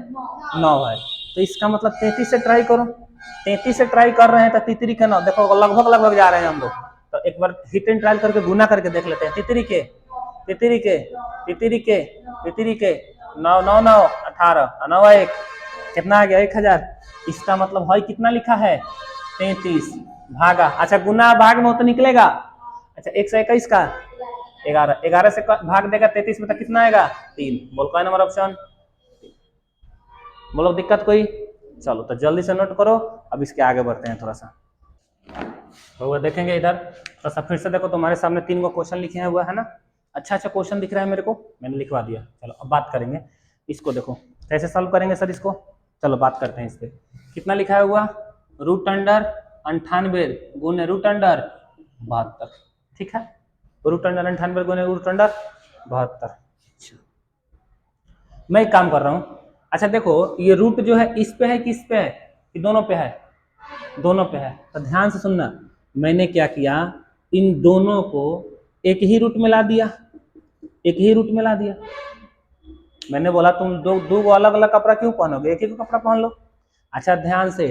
9 है। तो इसका मतलब 33 से ट्राई करो, 33 से ट्राई कर रहे हैं तो तितरी के 9, देखो लगभग लगभग जा रहे हैं हम लोग। तो एक बार हिट एंड ट्रायल करके गुना करके देख लेते हैं, तितरी के तितरी के तितरी के तितरी के 9 9 9 18 9 1 कितना आ गया 1000। इसका मतलब है कितना लिखा है 33 भागा। अच्छा गुना भाग में तो निकलेगा। अच्छा 121 का 11, 11 से भाग देगा 33 में तो कितना आएगा 3। बोल कौन नंबर ऑप्शन, बोलो दिक्कत कोई। चलो तो जल्दी से नोट करो, अब इसके आगे बढ़ते हैं थोड़ा सा। तो वो देखेंगे इधर थोड़ा सा फिर से देखो, तुम्हारे सामने 3 गो क्वेश्चन लिखे हुआ है ना, अच्छा अच्छा क्वेश्चन दिख रहा है मेरे को, मैंने लिखवा दिया। चलो अब बात करेंगे इसको, देखो कैसे सॉल्व करेंगे सर इसको। चलो बात करते हैं इस पर। कितना लिखा हुआ, रूट अंडर 98 गुने रूट अंडर 72, ठीक है। रूट अंडर 98 गुने रूट अंडर 72। मैं एक काम कर रहा हूँ, अच्छा देखो ये रूट जो है इस पे है कि इस पे है, कि दोनों पे है, दोनों पे है। तो ध्यान से सुनना, मैंने क्या किया, इन दोनों को एक ही रूट में ला दिया, एक ही रूट में ला दिया। मैंने बोला तुम दो दो अलग अलग कपड़ा क्यों पहनोगे, एक ही को कपड़ा पहन लो। अच्छा ध्यान से,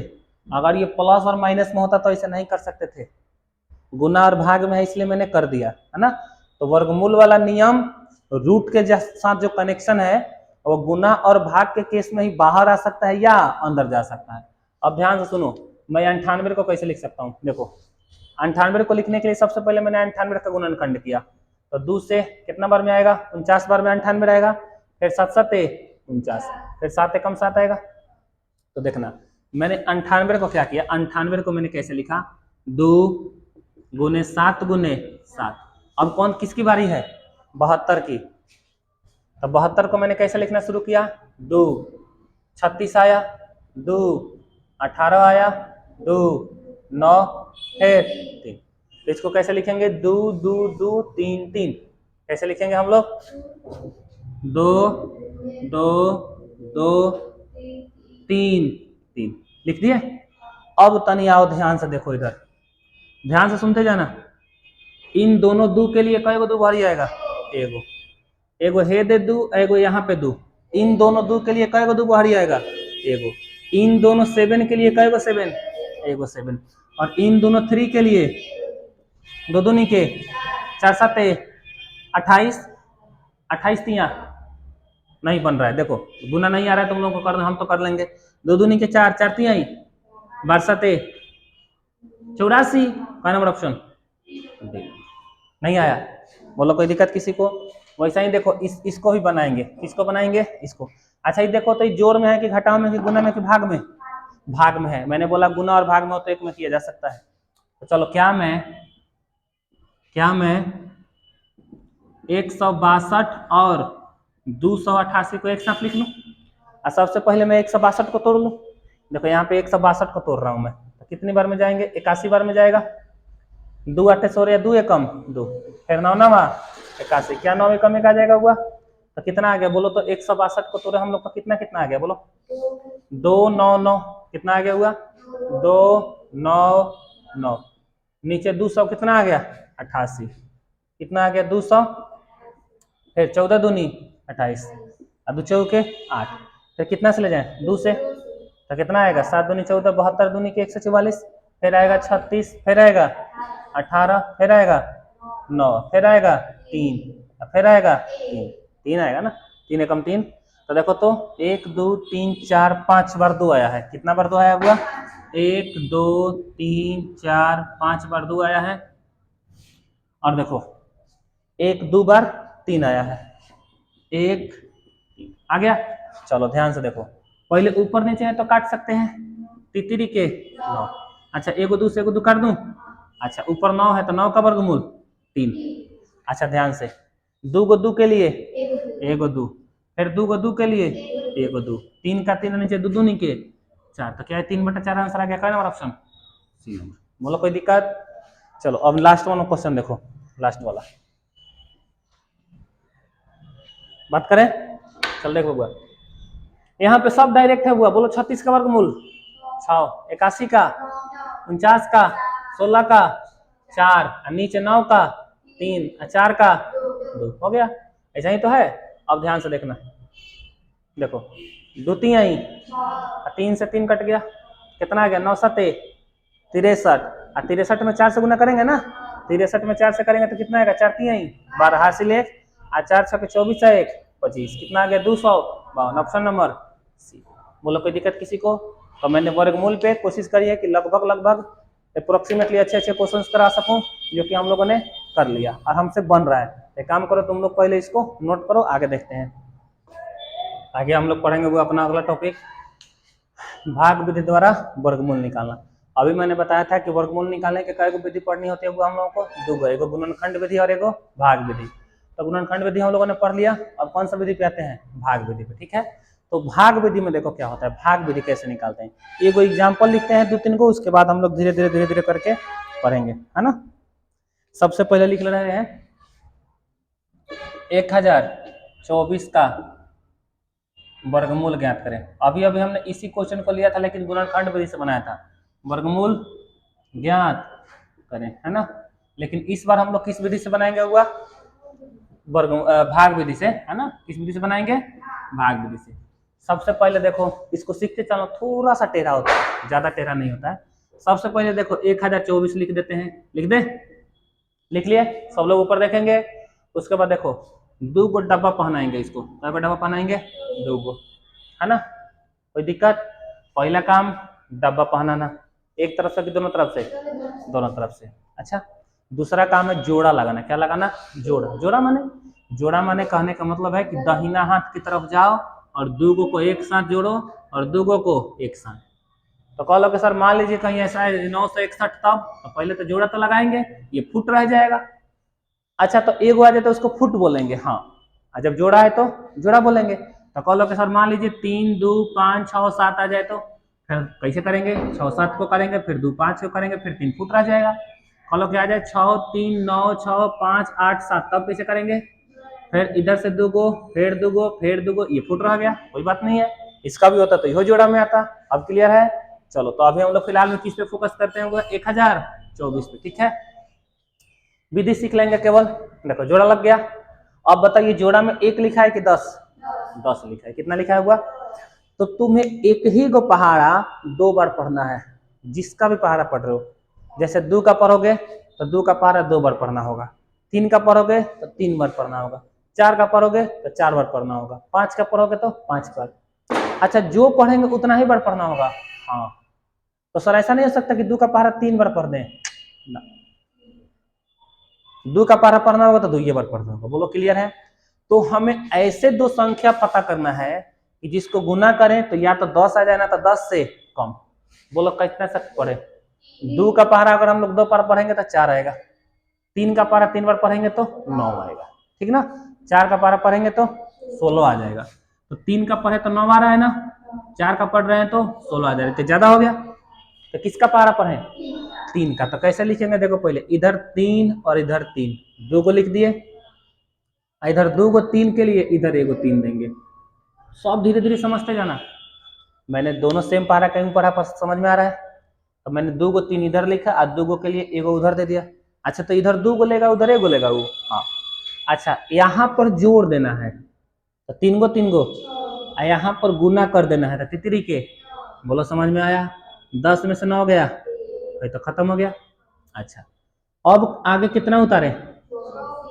अगर ये प्लस और माइनस में होता तो ऐसे नहीं कर सकते थे, गुना और भाग में है इसलिए मैंने कर दिया, है ना। तो वर्गमूल वाला नियम रूट के साथ जो कनेक्शन है वो गुना और भाग के केस में ही बाहर आ सकता है या अंदर जा सकता है। अब ध्यान से सुनो, मैं 98 को कैसे लिख सकता हूँ, देखो 98 को लिखने के लिए सबसे पहले मैंने 98 का गुणनखंड किया, तो 2 से कितना बार में आएगा, 49 बार में 98 आएगा, फिर 7 7 49, फिर 7 एकम 7 आएगा। तो देखना मैंने 98 को क्या किया, 98 को मैंने कैसे लिखा, 2 गुने 7 गुने 7। अब कौन किसकी बारी है, 72 की। तो 72 को मैंने कैसे लिखना शुरू किया, 2 36 आया, 2 18 आया, 2 9 फिर 3। तो इसको कैसे लिखेंगे, 2 2 2 3 3। कैसे लिखेंगे हम लोग, 2 2 2 3 3 लिख दिए। अब तनी आओ ध्यान से देखो, इधर ध्यान से सुनते जाना, इन दोनों दो के लिए कई गो दो बारी आएगा, एगो एगो हे दे दू, एगो यहाँ पे दू। इन दोनों दो के लिए कई गो दो बारी आएगा, एगो। इन दोनों 7 के लिए कई गो 7, एगो 7। और इन दोनों 3 के लिए दो दूनी के 4 7 28, 28 तिया नहीं बन रहा है, देखो गुना नहीं आ रहा है तुम लोगों को करना, हम तो कर लेंगे। दो दूनी के 4 4 तिया 12 84, का नंबर ऑप्शन नहीं आया, बोलो कोई दिक्कत किसी को। वैसा ही देखो इसको भी बनाएंगे, किसको बनाएंगे, इसको। अच्छा ये देखो, तो ये जोड़ में है कि घटाव में कि गुना में कि भाग में, भाग में है। मैंने बोला गुना और भाग में हो तो एक में किया जा सकता है। तो चलो क्या मैं 162 और 288 को एक साथ लिख लूं। और सबसे पहले मैं 162 को तोड़ लूं। देखो यहाँ पे 162 को तोड़ रहा हूं मैं, तो कितनी बार में जाएंगे, 81 बार में जाएगा। 2 8 सोरे 2 एकम 2, फिर 9 9 81, क्या 9 एकम एक आ जाएगा हुआ, तो कितना आ गया बोलो, तो 162 को तोड़े हम लोग, तो कितना कितना आ गया बोलो, 2 9 9, कितना आ गया हुआ, 2 9 9, नीचे 200 कितना आ गया 88, कितना आ गया 200, फिर 14 दूनी 28, और 2 चौके 8, फिर कितना से ले जाए 2 से, तो कितना आएगा 7 दूनी 14, 72 दूनी के 144, फिर आएगा 36, फिर आएगा 18, फिर आएगा 9, फिर आएगा 3, फिर आएगा 3, 3 आएगा ना, 3 एकम 3। तो देखो तो 1 2 3 4 5 बार 2 आया है, कितना बार 2 आया हुआ, 1 2 3 4 5 बार 2 आया है। और देखो 1 2 बार 3 आया है, 1 आ गया। चलो ध्यान से देखो, पहले ऊपर नीचे है तो काट सकते हैं, तितरी के 9। अच्छा एगो 2 से एगो 2 काट दूं, अच्छा ऊपर 9 है तो 9 का वर्गमूल 3। अच्छा ध्यान से, 2 गो 2 के लिए एगो 2, फिर 2 गो 2 के लिए एगो 2, 3 का 3 नीचे 2 दूनी के 4, तो क्या है 3/4 आंसर आ गया, क्या नंबर ऑप्शन सी नंबर। बोलो कोई दिक्कत। चलो अब लास्ट वाला क्वेश्चन देखो, लास्ट वाला बात करें। चल देखो बुआ, यहाँ पे सब डायरेक्ट है बुआ, बोलो 36 का वर्गमूल 6, 81 का 49 का 16 का 4, नीचे 9 का 3, 4 का 2, हो गया। ऐसा ही तो है। अब ध्यान से देखना, देखो 2 3 आई, 3 से 3 कट गया, कितना आ गया 9 7 63, और 63 में 4 से गुना करेंगे ना, 63 में 4 से करेंगे तो कितना आएगा, 4 3 आई 12 हासिल 1, और 4 6 24 1 25, कितना आ गया 252, ऑप्शन नंबर सी। बोलो कोई दिक्कत किसी को। तो मैंने वर्गमूल पे कोशिश करी है कि लगभग अप्रोक्सीमेटली अच्छे क्वेश्चंस करा सकूं, जो कि हम लोगों ने कर लिया और हमसे बन रहा है। एक काम करो तुम लोग पहले इसको नोट करो, आगे देखते हैं। आगे हम लोग पढ़ेंगे वो अपना अगला टॉपिक, भाग विधि द्वारा वर्गमूल निकालना। अभी मैंने बताया था कि वर्गमूल निकालने के कई विधि पढ़नी होती है वो हम लोगों को, 2 गो, एगो गुणनखंड विधि और एगो भाग विधि। तो गुणनखंड विधि हम लोगों ने पढ़ लिया, अब कौन सा विधि पे आते हैं, भाग विधि पे, ठीक है। तो भाग विधि में देखो क्या होता है, भाग विधि कैसे निकालते हैं, एगो एग्जाम्पल लिखते हैं 2 3 को, उसके बाद हम लोग धीरे धीरे करके पढ़ेंगे, है ना। सबसे पहले लिख रहे हैं 1024 का वर्गमूल ज्ञात करें। अभी हमने इसी क्वेश्चन को लिया था लेकिन गुणनखंड विधि से बनाया था, वर्गमूल ज्ञात करें, है ना। लेकिन इस बार हम लोग किस विधि से बनाएंगे हुआ, वर्ग भाग विधि से, है ना। किस विधि से बनाएंगे? भाग विधि से। सबसे पहले देखो, इसको सीखते चलो, थोड़ा सा टेढ़ा होता है, ज्यादा टेढ़ा नहीं होता है। सबसे पहले देखो 1024 लिख देते हैं, लिख दे, लिख लिए सब लोग, ऊपर देखेंगे। उसके बाद देखो 2 गो डब्बा पहनाएंगे इसको, क्या डब्बा पहनाएंगे? 2 गो, है ना। कोई दिक्कत? पहला काम डब्बा पहनाना, एक तरफ से कि दोनों तरफ से? दोनों तरफ से। अच्छा, दूसरा काम है जोड़ा लगाना। क्या लगाना? जोड़ा। जोड़ा माने कहने का मतलब है कि दाहिना हाथ की तरफ जाओ और 2 गो को एक साथ जोड़ो और 2 गो को एक साथ। तो कह लो कि सर मान लीजिए कहीं ऐसा है 961, तब तो पहले तो जोड़ा तो लगाएंगे, ये फुट रह जाएगा। अच्छा, तो एक आ जाए तो उसको फुट बोलेंगे, हाँ। और जब जोड़ा है तो जोड़ा बोलेंगे। तो कह लो कि सर मान लीजिए 3, 2, 5, 6, 7 आ जाए तो फिर कैसे करेंगे? 6, 7 को करेंगे, फिर 2, 5 को करेंगे, फिर 3 फुट रह जाएगा। कह लो कि आ जाए 6, 3, 9, 6, 5, 8, 7, तब कैसे करेंगे? फिर इधर से 2 गो, फिर 2 गो, फिर 2 गो, ये फुट रह गया, कोई बात नहीं है। इसका भी होता तो यहो जोड़ा में आता। अब क्लियर है? चलो, तो अभी हम लोग फिलहाल में किस पे फोकस करते हैं? 1024 पे, ठीक है। विधि सीख लेंगे केवल। देखो जोड़ा लग गया। अब बताइए जोड़ा में 1 लिखा है कि 10? 10 लिखा है। कितना लिखा हुआ? तो तुम्हें एक ही गो पहाड़ा 2 बार पढ़ना है, जिसका भी पहाड़ा पढ़ रहे हो। जैसे 2 का पढ़ोगे तो 2 का पहाड़ा 2 बार पढ़ना होगा, 3 का पढ़ोगे तो 3 बार पढ़ना होगा, 4 का पढ़ोगे तो 4 बार पढ़ना होगा, 5 का पढ़ोगे तो 5 बार। अच्छा, जो पढ़ेंगे उतना ही बार पढ़ना होगा। हाँ, तो सर ऐसा नहीं हो सकता कि 2 का पहाड़ा 3 बार पढ़ दें ना। 2 का पहाड़ा पढ़ना होगा तो 2 बार पढ़ना होगा। बोलो क्लियर है? तो हमें ऐसे 2 संख्या पता करना है कि जिसको गुना करें तो या तो 10 आ जाए ना तो 10 से कम। बोलो कितना तक पढ़े? 2 का पहाड़ा अगर हम लोग 2 बार पढ़ेंगे तो 4 आएगा, 3 का पहाड़ा 3 बार पढ़ेंगे तो 9 आएगा, ठीक ना। 4 का पहाड़ा पढ़ेंगे तो 16 आ जाएगा। तो 3 का पढ़े तो 9 आ रहा है ना, 4 का पढ़ रहे हैं तो 16 आ जाएगा, तो ज्यादा हो गया। तो किसका पहाड़ा पढ़े? 3 का। तो कैसे लिखेंगे? देखो पहले इधर 3 और इधर 3, 2 को लिख दिए। इधर 2 को 3 के लिए, इधर 1 को 3 देंगे। सब धीरे धीरे समझते जाना। मैंने दोनों सेम पहाड़ा कहीं पढ़ा, समझ में आ रहा है? तो मैंने 2 को 3 इधर लिखा और 2 को के लिए 1 उधर दे दिया। अच्छा, तो इधर 2 को लेगा, उधर 1 लेगा वो, हाँ। अच्छा, यहाँ पर जोड़ देना है तो 3 गो 3 गो, यहाँ पर गुना कर देना है तो तितरी के। बोलो समझ में आया? 10 में से 9 गया तो खत्म हो गया। अच्छा, अब आगे कितना उतारे?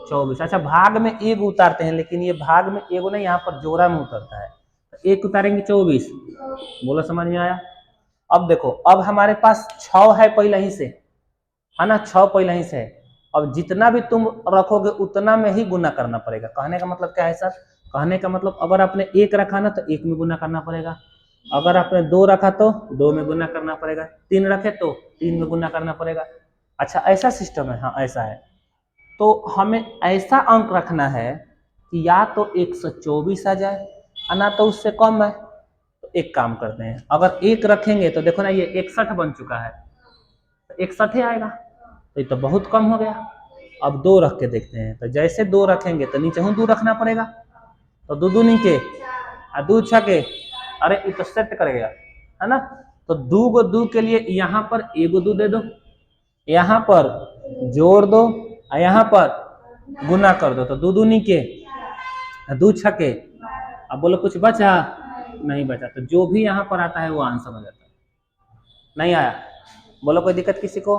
24। अच्छा, भाग में 1 उतारते हैं, लेकिन ये भाग में 1 नहीं, यहाँ पर जोड़ा में उतरता है, तो 1 उतारेंगे 24। बोलो समझ में आया? अब देखो, अब हमारे पास 6 है पहले ही से, है ना, 6 पहले ही से है। अब जितना भी तुम रखोगे उतना में ही गुना करना पड़ेगा। कहने का मतलब क्या है सर? कहने का मतलब अगर आपने 1 रखा ना तो 1 में गुना करना पड़ेगा, अगर आपने 2 रखा तो 2 में गुना करना पड़ेगा, 3 रखे तो 3 में गुना करना पड़ेगा। अच्छा, ऐसा सिस्टम है? हाँ, ऐसा है। तो हमें ऐसा अंक रखना है कि या तो 124 आ जाए ना तो उससे कम है। तो एक काम करते हैं, अगर 1 रखेंगे तो देखो ना ये 61 बन चुका है, तो 61 ही आएगा, तो ये तो बहुत कम हो गया। अब 2 रख के देखते हैं, तो जैसे 2 रखेंगे तो नीचे 2 रखना पड़ेगा, तो 2 दूनी के और 2 छके, अरे ये तो सेट कर गया, है ना। तो 2 गो 2 के लिए यहाँ पर 1 2 दे दो, यहाँ पर जोड़ दो और यहाँ पर गुना कर दो, तो 2 दूनी के 2 छके। अब बोलो कुछ बचा? नहीं बचा, तो जो भी यहाँ पर आता है वो आंसर हो जाता है। नहीं आया? बोलो कोई दिक्कत किसी को?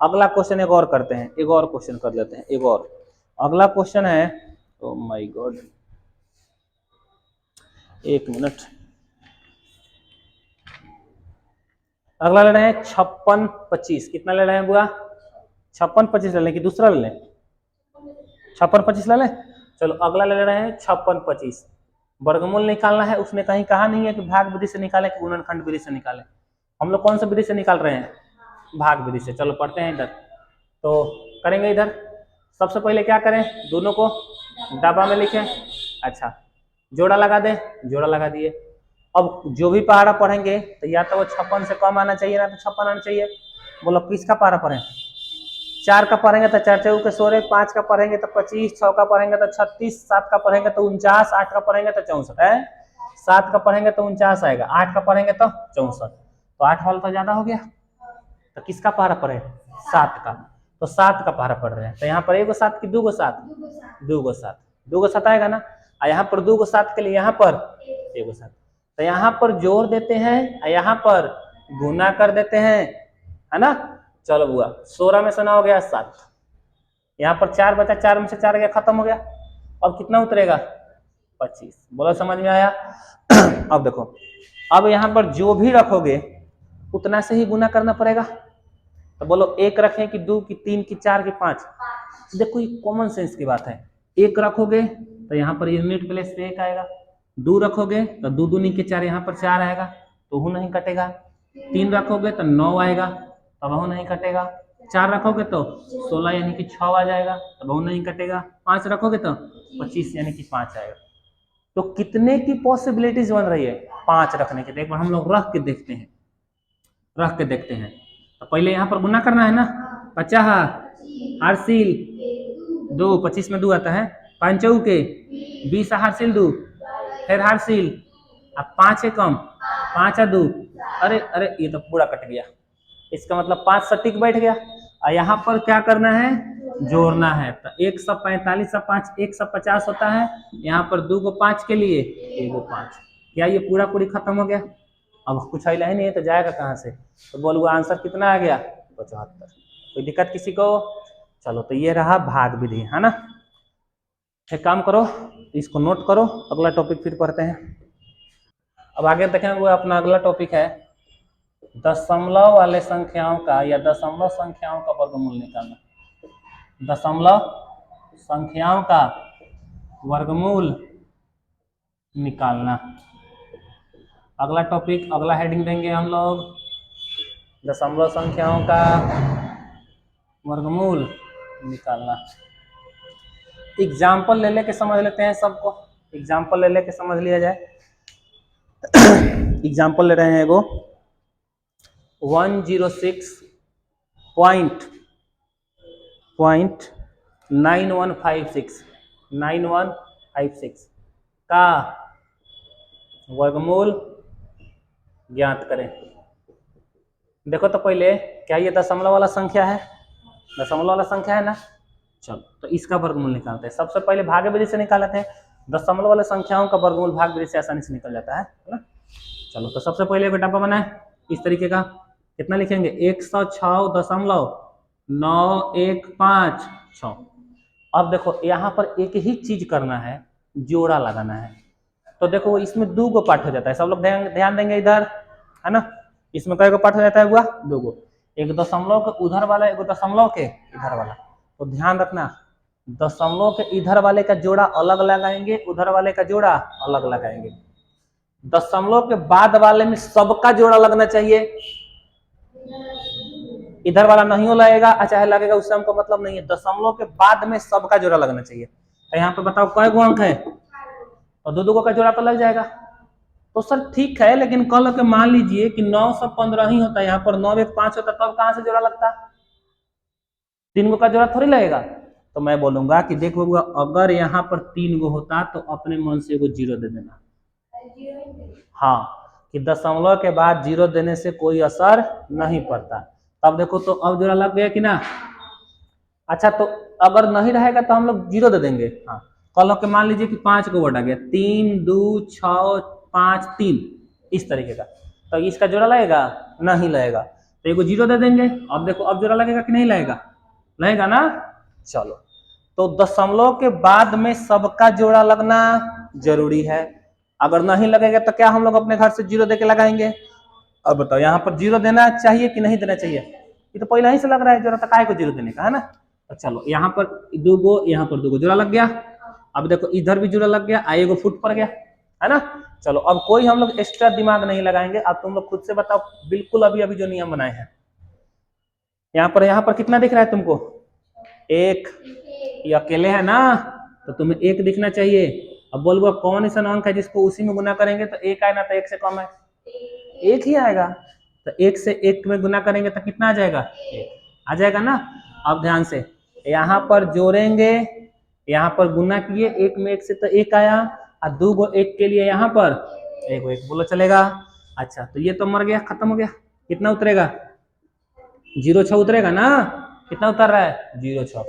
अगला क्वेश्चन एक और करते हैं, एक और क्वेश्चन कर लेते हैं, एक और। अगला क्वेश्चन है, ओ माय गॉड, 1 मिनट। अगला ले रहे हैं 56 25। कितना ले रहे हैं बुआ? 56 25 ले लें कि दूसरा ले लें? 56 25 ले लें। चलो अगला ले रहे हैं 56 25। वर्गमूल निकालना है, उसने कहीं कहा नहीं है कि भाग विधि से निकालें कि गुणनखंड विधि से निकालें। हम लोग कौन सा विधि से निकाल रहे हैं? भाग विधि से। चलो पढ़ते हैं इधर, तो करेंगे इधर। सबसे पहले क्या करें? दोनों को डब्बा में लिखें। अच्छा, जोड़ा लगा दें, जोड़ा लगा दिए। अब जो भी पहाड़ा पढ़ेंगे तो या तो वो 56 से कम आना चाहिए ना तो 56 आना चाहिए। बोलो किसका पहाड़ा पढ़ें? 4 का पढ़ेंगे तो 4 चौके 16, 5 का पढ़ेंगे तो 25, 6 का पढ़ेंगे तो 36, 7 का पढ़ेंगे तो 49, 8 का पढ़ेंगे तो 64 है, 7 का पढ़ेंगे तो 49 आएगा, 8 का पढ़ेंगे तो 64। तो 8 वाला तो ज्यादा हो गया, तो किसका पहाड़ा पढ़े? 7 का। तो 7 का पहाड़ा पढ़ रहे हैं, तो यहाँ पर 1 गो 7 की 2 गो 7? 2 गो 7। 2 को 7 आएगा ना। और यहाँ पर 2 को 7 के लिए यहाँ पर 1 को 7, तो यहाँ पर जोड़ देते हैं और यहाँ पर गुना कर देते हैं, है ना। चलो बुआ 16 में से 9 हो गया 7, यहाँ पर 4 बचा, 4 में से 4 गया, खत्म हो गया। अब कितना उतरेगा 25। बोलो समझ में आया। अब देखो, अब यहाँ पर जो भी रखोगे उतना से ही गुना करना पड़ेगा। तो बोलो 1 रखें कि 2 की 3 की 4 की 5। देखो ये कॉमन सेंस की बात है। 1 रखोगे तो यहाँ पर यूनिट प्लेस पे 1 आएगा, 2 रखोगे तो 2 दूनी के 4, यहाँ पर 4 आएगा तो वो नहीं कटेगा। 3 रखोगे तो 9 आएगा तब वो नहीं कटेगा। 4 रखोगे तो 16 यानी कि 6 आ जाएगा तब वो नहीं कटेगा। 5 रखोगे तो 25 यानी कि 5 आएगा। तो कितने की पॉसिबिलिटीज बन रही है 5 रखने के। एक बार हम लोग रख के देखते हैं, रख के देखते हैं। तो पहले यहाँ पर गुना करना है ना, 50 हारसिल 2, 25 में 2 आता है, 5 चौके 20 हारसिल 2, फिर हारसिल, अब 5 कम 5 2, अरे अरे ये तो पूरा कट गया। इसका मतलब 5 सटीक बैठ गया। और यहाँ पर क्या करना है, जोड़ना है। तो 145 से 5 150 होता है। यहाँ पर 2 को 5 के लिए 1 को 5, क्या ये पूरा पूरी खत्म हो गया। अब कुछ हिला ही नहीं है तो जाएगा कहाँ से। तो बोलो आंसर कितना आ गया 75। कोई दिक्कत किसी को। चलो तो ये रहा भाग विधि, है ना। एक काम करो, इसको नोट करो, अगला टॉपिक फिर पढ़ते हैं। अब आगे देखेंगे वो अपना अगला टॉपिक है दशमलव वाले संख्याओं का या दशमलव संख्याओं का वर्गमूल निकालना। दशमलव संख्याओं का वर्गमूल निकालना अगला टॉपिक, अगला हेडिंग देंगे हम लोग दशमलव संख्याओं का वर्गमूल निकालना। एग्जाम्पल ले लेके समझ लेते हैं सबको, एग्जाम्पल ले लेके समझ लिया जाए। एग्जाम्पल ले रहे हैं एगो 106.9156 का वर्गमूल ज्ञात करें। देखो तो पहले क्या ये दशमलव वाला संख्या है, दशमलव वाला संख्या है ना। चलो तो इसका वर्गमूल निकालते हैं। सबसे पहले भाग विधि से निकालते हैं। दशमलव वाले संख्याओं का वर्गमूल भाग विधि से आसानी से निकल जाता है ना। चलो तो सबसे पहले एक डब्बा बनाए इस तरीके का, कितना लिखेंगे 106.9156। अब देखो यहाँ पर एक ही चीज करना है, जोड़ा लगाना है। तो देखो इसमें 2 को पार्ट हो जाता है, सब लोग ध्यान देंगे इधर, है ना। इसमें कई को पार्ट हो जाता है हुआ 2 को, एक दशमलव के उधर वाला, एक दशमलव के इधर वाला। तो ध्यान रखना दशमलव के इधर वाले का जोड़ा अलग लगाएंगे, उधर वाले का जोड़ा अलग लगाएंगे। दशमलव के बाद वाले में सबका जोड़ा लगना चाहिए, इधर वाला नहीं लगेगा, चाहे लगेगा उससे हमको मतलब नहीं है। दशमलव के बाद में सबका जोड़ा लगना चाहिए। तो यहाँ पे बताओ कई गो अंक है, और 2 का जोड़ा तो लग जाएगा। तो सर ठीक है, लेकिन कल के मान लीजिए कि 915 ही होता है, यहाँ पर 9 1 5 होता, तब कहाँ से जोड़ा लगता, 3 का जोड़ा थोड़ी लगेगा। तो मैं बोलूंगा कि देखो अगर यहाँ पर 3 गो होता तो अपने मन से एगो 0 दे देना। हाँ, कि दशमलव के बाद 0 देने से कोई असर नहीं पड़ता। तब देखो तो अब जोड़ा लग गया कि ना। अच्छा तो अगर नहीं रहेगा तो हम लोग 0 दे देंगे। हाँ, कल के मान लीजिए कि 5 को वर्ड आ गया, 3 2 6 5 3 इस तरीके का, तो इसका जोड़ा लगेगा नहीं लगेगा, तो एगो 0 दे देंगे। अब देखो अब जोड़ा लगेगा कि नहीं लगेगा, लगेगा ना। चलो तो दशमलव के बाद में सबका जोड़ा लगना जरूरी है। अगर नहीं लगेगा तो क्या हम लोग अपने घर से 0 दे के लगाएंगे। अब बताओ यहाँ पर 0 देना चाहिए कि नहीं देना चाहिए, ये तो पहले ही से लग रहा है जोड़ा, तो काहे को 0 देने का, है ना। तो चलो यहाँ पर 2 गो, यहाँ पर 2 गो जोड़ा लग गया। अब देखो इधर भी जोड़ा लग गया, एगो फुट पड़ गया, है ना। चलो अब कोई हम लोग एक्स्ट्रा दिमाग नहीं लगाएंगे। अब तुम लोग खुद से बताओ, बिल्कुल अभी अभी जो नियम बनाए हैं। यहाँ पर कितना दिख रहा है तुमको, 1, ये अकेले है ना, तो तुम्हें 1 दिखना चाहिए। अब बोलो कौन ऐसा अंक है जिसको उसी में गुना करेंगे तो 1 आए ना, तो 1 से कम है 1 ही आएगा। तो 1 से 1 में गुना करेंगे तो कितना आ जाएगा, 1 आ जाएगा ना। अब ध्यान से यहाँ पर जोड़ेंगे, यहाँ पर गुना किए 1 में 1 से तो 1 आया, और 2 को 1 के लिए यहाँ पर 1 को 1 बोलो चलेगा। अच्छा तो ये तो मर गया, खत्म हो गया। कितना उतरेगा 0 6 उतरेगा ना, कितना उतर रहा है 0 6।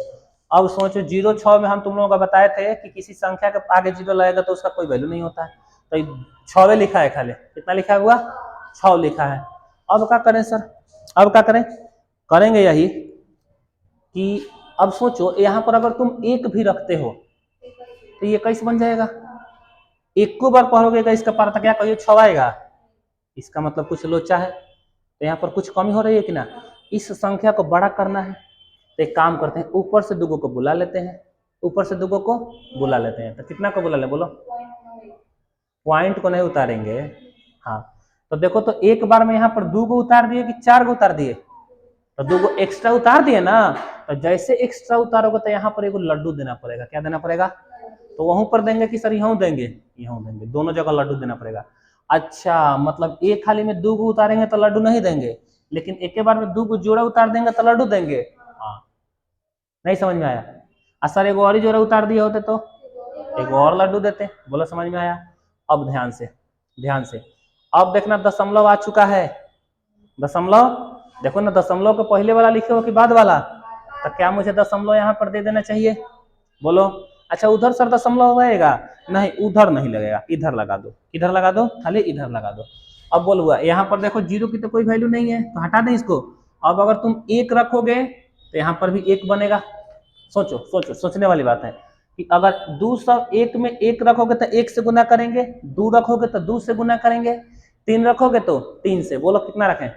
अब सोचो 0 6 में हम तुम लोगों को बताए थे कि किसी संख्या के आगे 0 लगेगा तो उसका कोई वैल्यू नहीं होता है, तो 6 लिखा है खाली, कितना लिखा हुआ 6 लिखा है। अब क्या करें सर, अब क्या करें, करेंगे यही कि अब सोचो यहाँ पर अगर तुम एक भी रखते हो तो ये कैसे बन जाएगा, एक को बार पढ़ोगे तो इसका पार क्या कहिए 6 आएगा, इसका मतलब कुछ लोचा है, तो यहाँ पर कुछ कमी हो रही है कि ना, इस संख्या को बड़ा करना है। तो एक काम करते हैं, ऊपर से दुगो को बुला लेते हैं, ऊपर से दुगो को बुला लेते हैं, तो कितना को बुला ले बोलो, पॉइंट को नहीं उतारेंगे। हाँ तो देखो, तो एक बार में यहाँ पर 2 को उतार दिए कि 4 को उतार दिए, तो 2 को एक्स्ट्रा उतार दिए ना, तो जैसे एक्स्ट्रा उतारोगे तो यहाँ पर एगो लड्डू देना पड़ेगा, क्या देना पड़ेगा, तो वहां पर देंगे कि सर यहाँ देंगे, यहाँ देंगे, दोनों जगह लड्डू देना पड़ेगा। अच्छा मतलब एक थाली में 2 को उतारेंगे तो लड्डू नहीं देंगे, लेकिन एक के बार में 2 को जोड़ा उतार देंगे तो लड्डू देंगे। हाँ नहीं समझ में आया, सर एक और ही जोड़ा उतार दिए होते तो एक और लड्डू देते, बोलो समझ में आया। अब ध्यान से, ध्यान से अब देखना दशमलव आ चुका है, दशमलव देखो ना, दशमलव को पहले वाला लिखे हो कि बाद वाला, तो क्या मुझे दशमलव यहाँ पर दे देना चाहिए, बोलो। अच्छा उधर सर दशमलव लगेगा, नहीं उधर नहीं लगेगा, इधर लगा दो, इधर लगा दो, खाली इधर लगा दो। अब बोल हुआ यहाँ पर देखो 0 की तो कोई वैल्यू नहीं है, तो हटा दें इसको। अब अगर तुम 1 रखोगे तो यहाँ पर भी 1 बनेगा। सोचो सोचो, सोचने वाली बात है कि अगर 201 में 1 रखोगे तो 1 से गुना करेंगे, 2 रखोगे तो 2 से गुना करेंगे, 3 रखोगे तो 3 से, बोलो कितना रखें,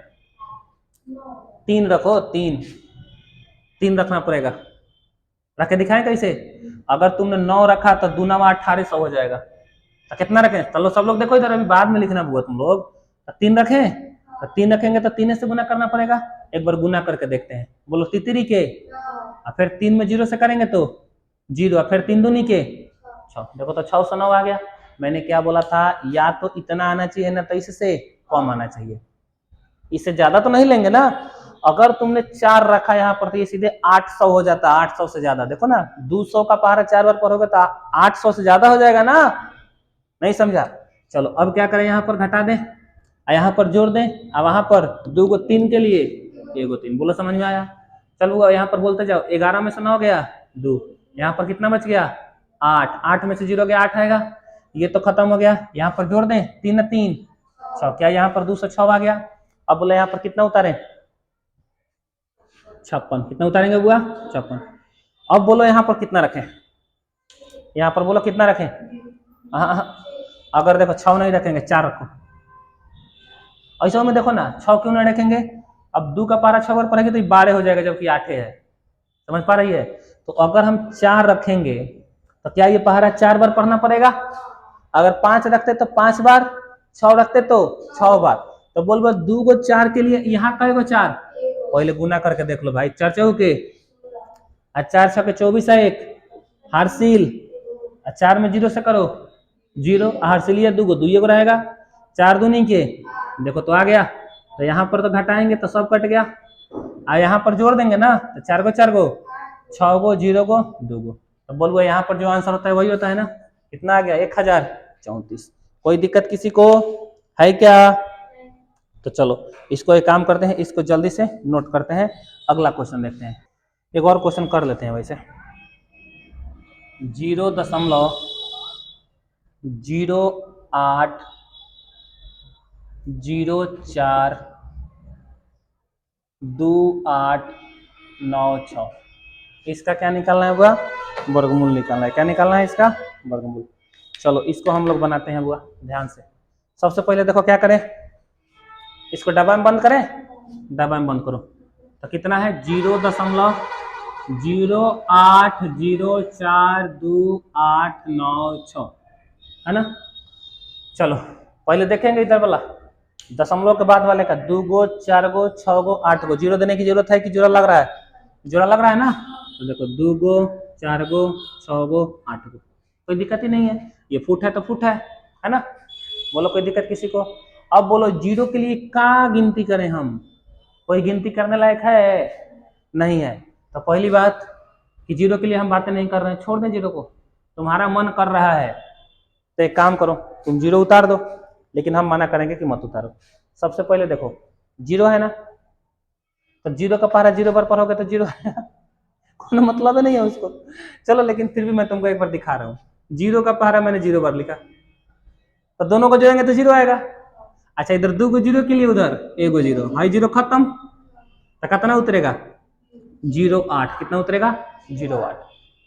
3 रखो, 3 रखना पड़ेगा, रख के दिखाएं कैसे। अगर तुमने 9 रखा तो 2 9 1800 हो जाएगा, तो कितना रखें, चलो सब लोग देखो इधर, अभी बाद में लिखना होगा तुम लोग, तो 3 रखें, तो 3 रखेंगे तो 3 से गुना करना पड़ेगा, एक बार गुना करके देखते हैं, बोलो तितरी के, और फिर 3 में 0 से करेंगे तो 0, और फिर 3 दूनी के 6, देखो तो 6 से 9 आ गया। मैंने क्या बोला था, या तो इतना आना चाहिए ना, तो इससे कम आना चाहिए, इससे ज्यादा तो नहीं लेंगे ना। अगर तुमने 4 रखा यहाँ पर तो ये सीधे 800 हो जाता, 800 से ज्यादा, देखो ना 200 का पहाड़ा 4 बार पढ़ोगे तो 800 से ज्यादा हो जाएगा ना, नहीं समझा। चलो अब क्या करें, यहाँ पर घटा दें, यहाँ पर जोड़ दें, अब वहां पर 2 को 3 के लिए 1 को 3, बोलो समझ में आया। चलो यहाँ पर बोलते जाओ, 11 में से 9 गया 2, यहाँ पर कितना बच गया 8, 8 में से 0 गया 8 आएगा, ये तो खत्म हो गया। यहाँ पर जोड़ दें, 3 3 6, क्या यहाँ पर 206 आ गया। अब बोले यहाँ पर कितना उतारें, 56, कितना उतारेंगे बुआ 56। अब बोलो यहाँ पर कितना रखें, यहाँ पर बोलो कितना रखें, अगर देखो 6 नहीं रखेंगे 4 रखो, ऐसा में देखो ना 6 क्यों नहीं रखेंगे, अब 2 का पारा 6 बार पढ़ेंगे तो 12 हो जाएगा, जबकि 8 है, समझ पा रही है। तो अगर हम 4 रखेंगे तो क्या ये पहाड़ा 4 बार पढ़ना पड़ेगा, अगर 5 रखते तो 5 बार, 6 रखते तो 6 बार, तो बोल बो 2 को 4 के लिए यहाँ कहे को 4, पहले गुना करके देख लो भाई, 4 चौके, 4 6 24 है, 1 हारसील, 4 में 0 से करो 0, हारसीलिया 2 को 2 रहेगा, 4 दूनी के देखो तो आ गया, तो यहाँ पर तो घटाएंगे तो सब कट गया, यहाँ पर जोड़ देंगे ना, तो 4 को 4 को 6 को 0 को 2 को, तो बोलो यहाँ पर जो आंसर होता है वही होता है ना, कितना आ गया 1034। कोई दिक्कत किसी को है क्या, तो चलो इसको एक काम करते हैं, इसको जल्दी से नोट करते हैं, अगला क्वेश्चन देखते हैं, एक और क्वेश्चन कर लेते हैं वैसे। 0.08042896, इसका क्या निकालना है बुआ, वर्गमूल निकालना है, क्या निकालना है इसका वर्गमूल। चलो इसको हम लोग बनाते हैं बुआ, ध्यान से। सबसे पहले देखो क्या करें, इसको डब्बा में बंद करें, डब्बा में बंद करो, तो कितना है 0.08042896 है ना। चलो पहले देखेंगे इधर वाला, दशमलव के बाद वाले का, 2 गो 4 गो 6 गो 8 गो, 0 देने की जरूरत है कि जोड़ा लग रहा है, जोड़ा लग रहा है ना, तो देखो 2 गो 4 गो 6 गो 8 गो, कोई दिक्कत ही नहीं है, ये फुट है तो फुट है ना, बोलो कोई दिक्कत किसी को। अब बोलो 0 के लिए क्या गिनती करें हम, कोई गिनती करने लायक है नहीं है, तो पहली बात कि 0 के लिए हम बातें नहीं कर रहे हैं, छोड़ दें 0 को, तुम्हारा मन कर रहा है तो एक काम करो तुम 0 उतार दो, लेकिन हम मना करेंगे कि मत उतारो। सबसे पहले देखो 0 है ना, तो 0 का पहाड़ा 0 बार पढ़ोगे तो 0 है, मतलब ही नहीं है उसको। चलो लेकिन फिर भी मैं तुमको एक बार दिखा रहा हूँ। 0 का पहाड़ा मैंने 0 बार लिखा, तो दोनों को जोड़ेंगे तो 0 आएगा। अच्छा इधर 2 को 0 के लिए उधर 1 को 0, हाई 0 खत्म, तो कितना उतरेगा 0.8, कितना उतरेगा 0.8,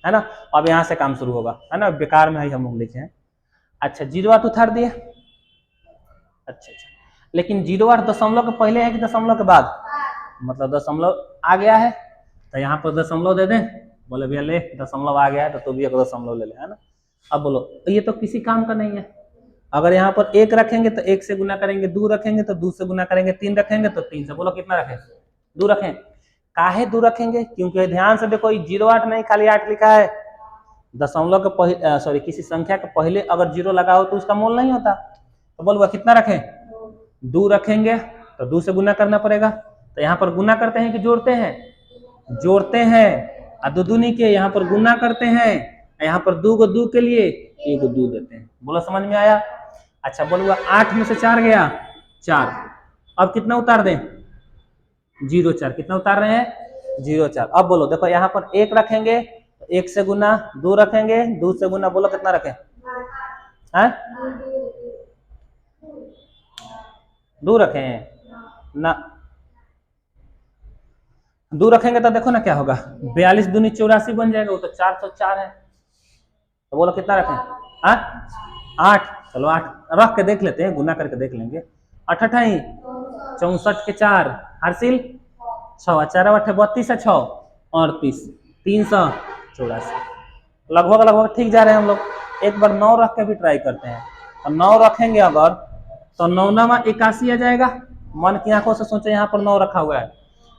है ना। अब यहाँ से काम शुरू होगा, है ना, बेकार में ही हम लोग लिखे हैं। अच्छा 0.8 उतार दिए। अच्छा लेकिन 0.8 दशमलव के पहले है कि दशमलव के बाद, मतलब दशमलव आ गया है तो यहाँ पर दशमलव दे दें। बोले भैया ले दशमलव आ गया है तो तू भी एक दशमलव ले ले, है ना। अब बोलो तो ये तो किसी काम का नहीं है। अगर यहाँ पर 1 रखेंगे तो 1 से गुना करेंगे, 2 रखेंगे तो 2 से गुना करेंगे, 3 रखेंगे तो 3 से। बोलो कितना रखें, 2 रखें। काहे 2 रखेंगे, क्योंकि ध्यान से देखो 0.8 नहीं खाली 8 लिखा है। दशमलव के पहले सॉरी किसी संख्या के पहले अगर 0 लगा हो तो उसका मोल नहीं होता। तो बोलो कितना रखें, 2 रखेंगे तो 2 से गुना करना पड़ेगा। तो यहाँ पर गुना करते हैं कि जोड़ते हैं, जोड़ते हैं। और 2 दूनी के यहाँ पर गुना करते हैं, यहाँ पर 2 को 2 के लिए 1 को 2 देते हैं। बोलो समझ में आया। अच्छा बोलो 8 में से 4 गया 4, अब कितना उतार दें 0.4, कितना उतार रहे हैं 0.4। अब बोलो देखो यहाँ पर 1 रखेंगे 1 से गुना, 2 रखेंगे 2 से गुना, बोलो कितना रखें, है 2 रखें ना, 2 रखेंगे तो देखो ना क्या होगा, 42 दूनी 84 बन जाएगा, वो तो 404 है। तो बोलो कितना रखें, 8। चलो 8 रख के देख लेते हैं, गुना करके देख लेंगे। 8 अठाई 64 के 4 हासिल 6, 4 8 32 है 6 38 384, लगभग लगभग ठीक जा रहे हैं हम लोग। एक बार 9 रख के भी ट्राई करते हैं। तो 9 रखेंगे अगर तो 9 81 आ जाएगा। मन की आंखों से सोचे यहाँ पर 9 रखा हुआ है,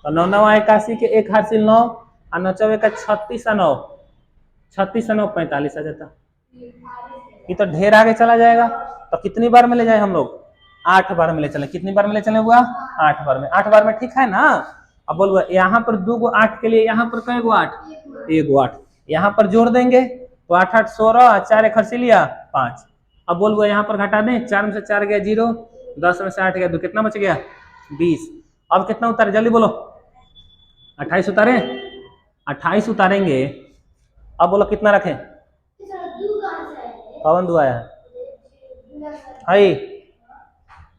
तो 9 81 के 1 हासिल 9 और 9 का 36 और 9 36 और 9 45 आ जाता। ये तो ढेर आगे चला जाएगा। तो कितनी बार में ले जाए हम लोग, 8 बार में ले चले। कितनी बार में ले चले हुआ, 8 बार में। 8 बार में ठीक है ना। अब बोलो यहाँ पर 2 को 8 के लिए यहाँ पर कई गो 8, 1 गो 8, यहाँ पर जोड़ देंगे तो 8 8 16, 4 1 खर्च लिया 5। अब बोलो यहाँ पर घटा दें, 4 में से 4 गया 0, 10 में से 8 गया 2, कितना बच गया 20। अब कितना उतारे जल्दी बोलो, 28 उतारे, 28 उतारेंगे। अब बोलो कितना रखें, पवन दो आया है,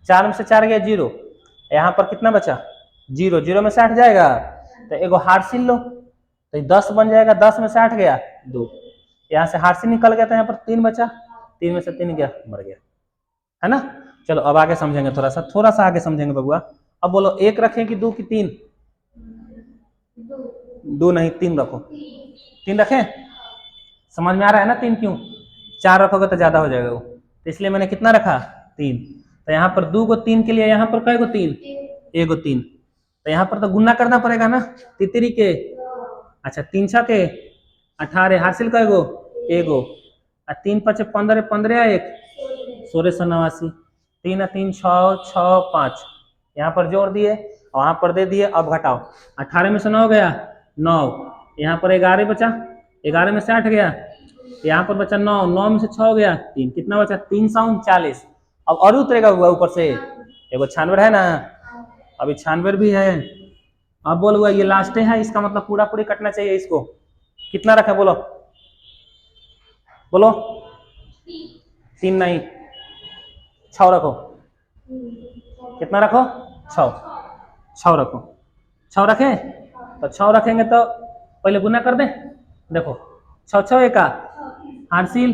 4 में से 4 गया 0, यहाँ पर कितना बचा 0, 0 में से 8 जाएगा तो एगो हार्सिल लो, तो 10 बन जाएगा, 10 में से 8 गया 2, यहाँ से हार्सिल निकल गया तो यहाँ पर 3 बचा, 3 में से 3 गया मर गया, है ना। चलो अब आगे समझेंगे, थोड़ा सा आगे समझेंगे बबुआ। अब बोलो 1 रखें कि 2 की 3, 2 नहीं 3 रखो, 3 रखें, समझ में आ रहा है ना 3 क्यों, 4 रखोगे तो ज्यादा हो जाएगा वो, तो इसलिए मैंने कितना रखा 3। तो यहाँ पर 2 को 3 के लिए यहाँ पर कई गो 3, 1 गो 3, तो यहाँ पर तो गुना करना पड़ेगा ना, तितरी के। अच्छा 3 6 के 18 हासिल कई गो 1 गो, 3 5 15 15 1 1689, 3 3 6 6 5, यहाँ पर जोड़ दिए वहां पर दे दिए। अब घटाओ, 18 में से 9 गया 9, यहाँ पर 11 बचा, 11 में से 8 गया, यहाँ पर बचा 9, 9 में से 6 गया 3, कितना बचा 339। अब और उतरेगा हुआ ऊपर से, एगो 96 है ना, अभी 96 भी है। अब बोल हुआ ये लास्ट है, इसका मतलब पूरा पूरी कटना चाहिए इसको। कितना रखा बोलो, बोलो 3 नहीं 6 रखो, कितना रखो 6 रखो, 6 रखे। तो 6 रखेंगे तो पहले गुना कर दें, देखो 6 6 1 हासिल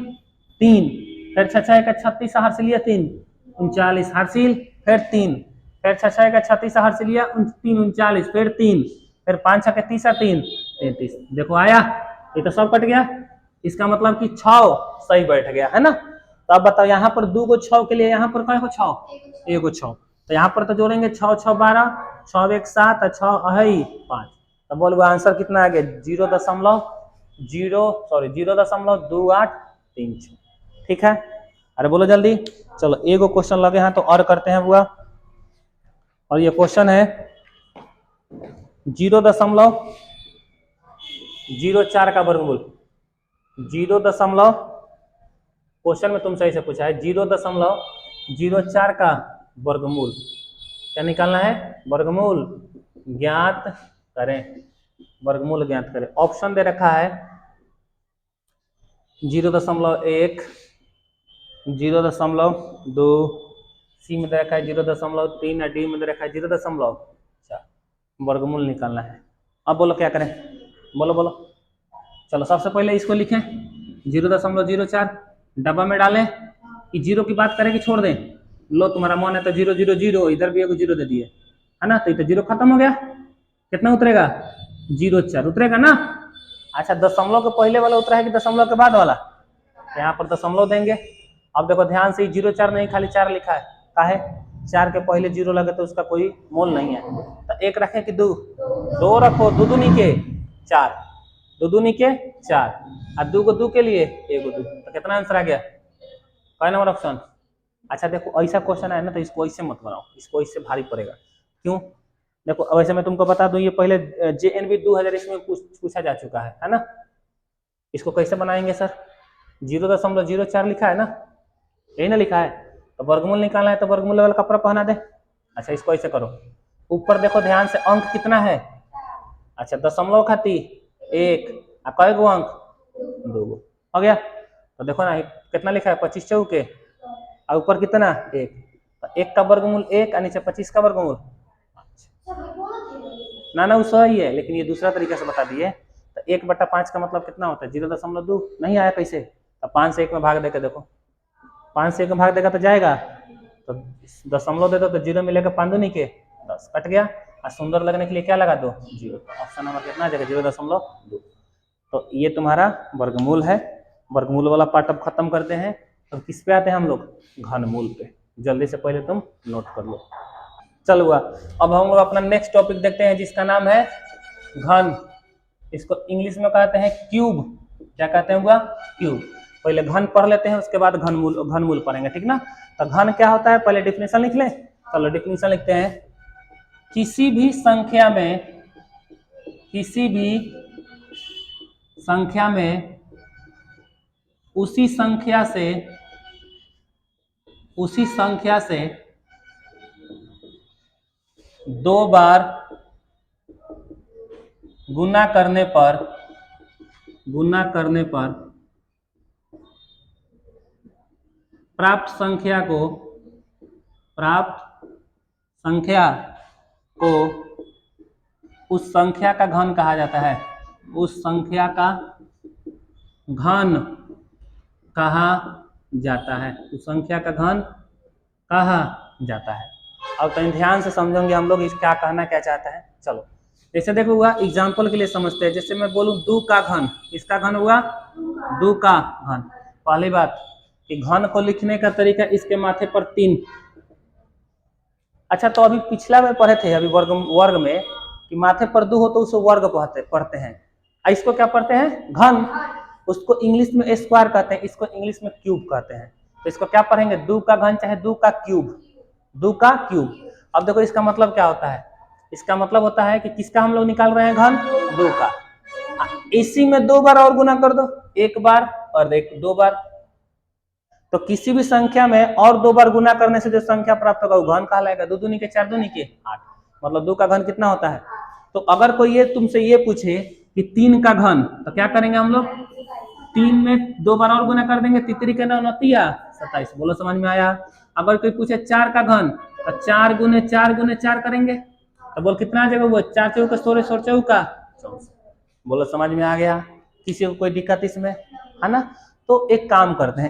3, फिर 6 6 1 36 हासिल लिया 3 39 हासिल, फिर 3, फिर 6 6 1 36 हासिल लिया 3 39, फिर 3, फिर 5 6 30 3 33। देखो आया, ये तो सब कट गया, इसका मतलब कि 6 सही बैठ गया, है ना। तो अब बताओ यहाँ पर 2 को 6 के लिए यहाँ पर कई को 6, 1 को 6, तो यहाँ पर तो जोड़ेंगे 6 6 12, 6 1 7 और 6 अहई 5। तो बोलो आंसर कितना आ गया 0.2836। ठीक है, अरे बोलो जल्दी। चलो एगो क्वेश्चन लगे हैं तो और करते हैं बुआ। और ये क्वेश्चन है 0.04 का वर्गमूल। 0. क्वेश्चन में तुम सही से पूछा है 0.04 का वर्गमूल। क्या निकालना है, वर्गमूल ज्ञात करें। वर्गमूल ज्ञात करें। ऑप्शन दे रखा है 0.1, 0.2, सी में दे रखा है 0.3 और डी में दे रखा है 0.4। वर्गमूल निकालना है। अब बोलो क्या करें, बोलो बोलो। चलो सबसे पहले इसको लिखें 0.04, डब्बा में डालें। कि जीरो की बात करें कि छोड़ दें? लो तुम्हारा मन है तो 0 0 0, इधर भी एक जीरो दे दिए है ना, तो जीरो खत्म हो गया। कितना उतरेगा? 0.4 उतरेगा ना। अच्छा, दशमलव के पहले वाला उतरा है कि दशमलव के बाद वाला? यहाँ पर दशमलव देंगे। अब देखो ध्यान से, 0.4 नहीं, खाली 4 लिखा है। काहे? 4 के पहले 0 लगे तो उसका कोई मोल नहीं है। तो 1 रखें कि 2? 2 रखो। 2 दूनी के 4, 2 दूनी के 4, और 2 को 2 के लिए 1 2, तो कितना आंसर आ गया? क्या नंबर ऑप्शन? अच्छा देखो, ऐसा क्वेश्चन है ना तो इसको ऐसे मत बनाओ, इसको इससे भारी पड़ेगा। क्यों? देखो अब ऐसे मैं तुमको बता दूं, ये पहले JNV 2000 इसमें पूछा जा चुका है ना। इसको कैसे बनाएंगे सर? 0.04 लिखा है ना, यही ना लिखा है। तो वर्गमूल निकालना है तो वर्गमूल वाला कपड़ा पहना दे। अच्छा इसको ऐसे करो, ऊपर देखो ध्यान से, अंक कितना है? अच्छा दशमलव खाती 1, और कई गो अंक? 2 गो। हो गया। तो देखो ना कितना लिखा है, 25 चौके, और ऊपर कितना? 1। तो 1 का वर्गमूल 1 और नीचे 25 का वर्गमूल। ना वो सही है, लेकिन ये दूसरा तरीका से बता दिए। तो 1/5 का मतलब कितना होता है? 0.2। नहीं आया कैसे? तो 5 से 1 में भाग देकर देखो, 5 से 1 में भाग देगा तो जाएगा। तो दशमलव दे दो तो 0 मिलेगा, 5 दूनी के 10, कट गया। और सुंदर लगने के लिए क्या लगा दो? 0। ऑप्शन नंबर कितना आ जाएगा? 0.2। तो ये तुम्हारा वर्गमूल है। वर्गमूल वाला पार्ट अब खत्म करते हैं। तो किस पे आते हैं हम लोग? घनमूल पे। जल्दी से पहले तुम नोट कर लो। चल हुआ। अब हम लोग अपना नेक्स्ट टॉपिक देखते हैं जिसका नाम है घन। इसको इंग्लिश में कहते हैं क्यूब। क्या कहते हैं हुआ? क्यूब। पहले घन पढ़ लेते हैं, उसके बाद घनमूल पढ़ेंगे, ठीक ना। तो घन क्या होता है पहले डिफिनेशन लिख लें। चलो डिफिनेशन लिखते हैं। किसी भी संख्या में उसी संख्या से 2 बार गुना करने पर प्राप्त संख्या को उस संख्या का घन कहा जाता है। उस संख्या का घन कहा जाता है। उस संख्या का घन कहा जाता है। अब तो ध्यान से समझेंगे हम लोग इस क्या कहना क्या चाहता है। चलो जैसे देखो हुआ, एग्जाम्पल के लिए समझते हैं। जैसे मैं बोलूं 2 का घन, इसका घन हुआ 2 का घन। पहली बात कि घन को लिखने का तरीका, इसके माथे पर 3। अच्छा तो अभी पिछला में पढ़े थे, अभी वर्ग में कि माथे पर 2 हो तो उसे वर्ग पढ़ते हैं। इसको क्या पढ़ते हैं? घन। उसको इंग्लिश में स्क्वायर कहते हैं, इसको इंग्लिश में क्यूब कहते हैं। तो इसको क्या पढ़ेंगे? 2 का घन चाहे 2 का क्यूब। 2 का क्यूब। अब देखो इसका मतलब क्या होता है? इसका मतलब होता है कि किसका हम लोग निकाल रहे हैं घन? 2 का। इसी में 2 बार और गुना कर दो, 1 बार और 2 बार। तो किसी भी संख्या में और 2 बार गुना करने से जो संख्या प्राप्त होगा वो घन कहलाएगा। 2 दूनी के 4 दूनी के 8, मतलब 2 का घन कितना होता है? तो अगर कोई ये तुमसे ये पूछे कि 3 का घन, तो क्या करेंगे हम लोग? 3 में 2 बार और गुना कर देंगे, तितरी के 9 9 27। बोलो समझ में आया? अगर कोई पूछे 4 का घन, तो 4 गुने 4 करेंगे, तो बोल कितना आ जाएगा? वो 4 चौका 16, 16 चौका 24। बोलो समझ में आ गया? किसी को कोई दिक्कत इसमें है ना? तो एक काम करते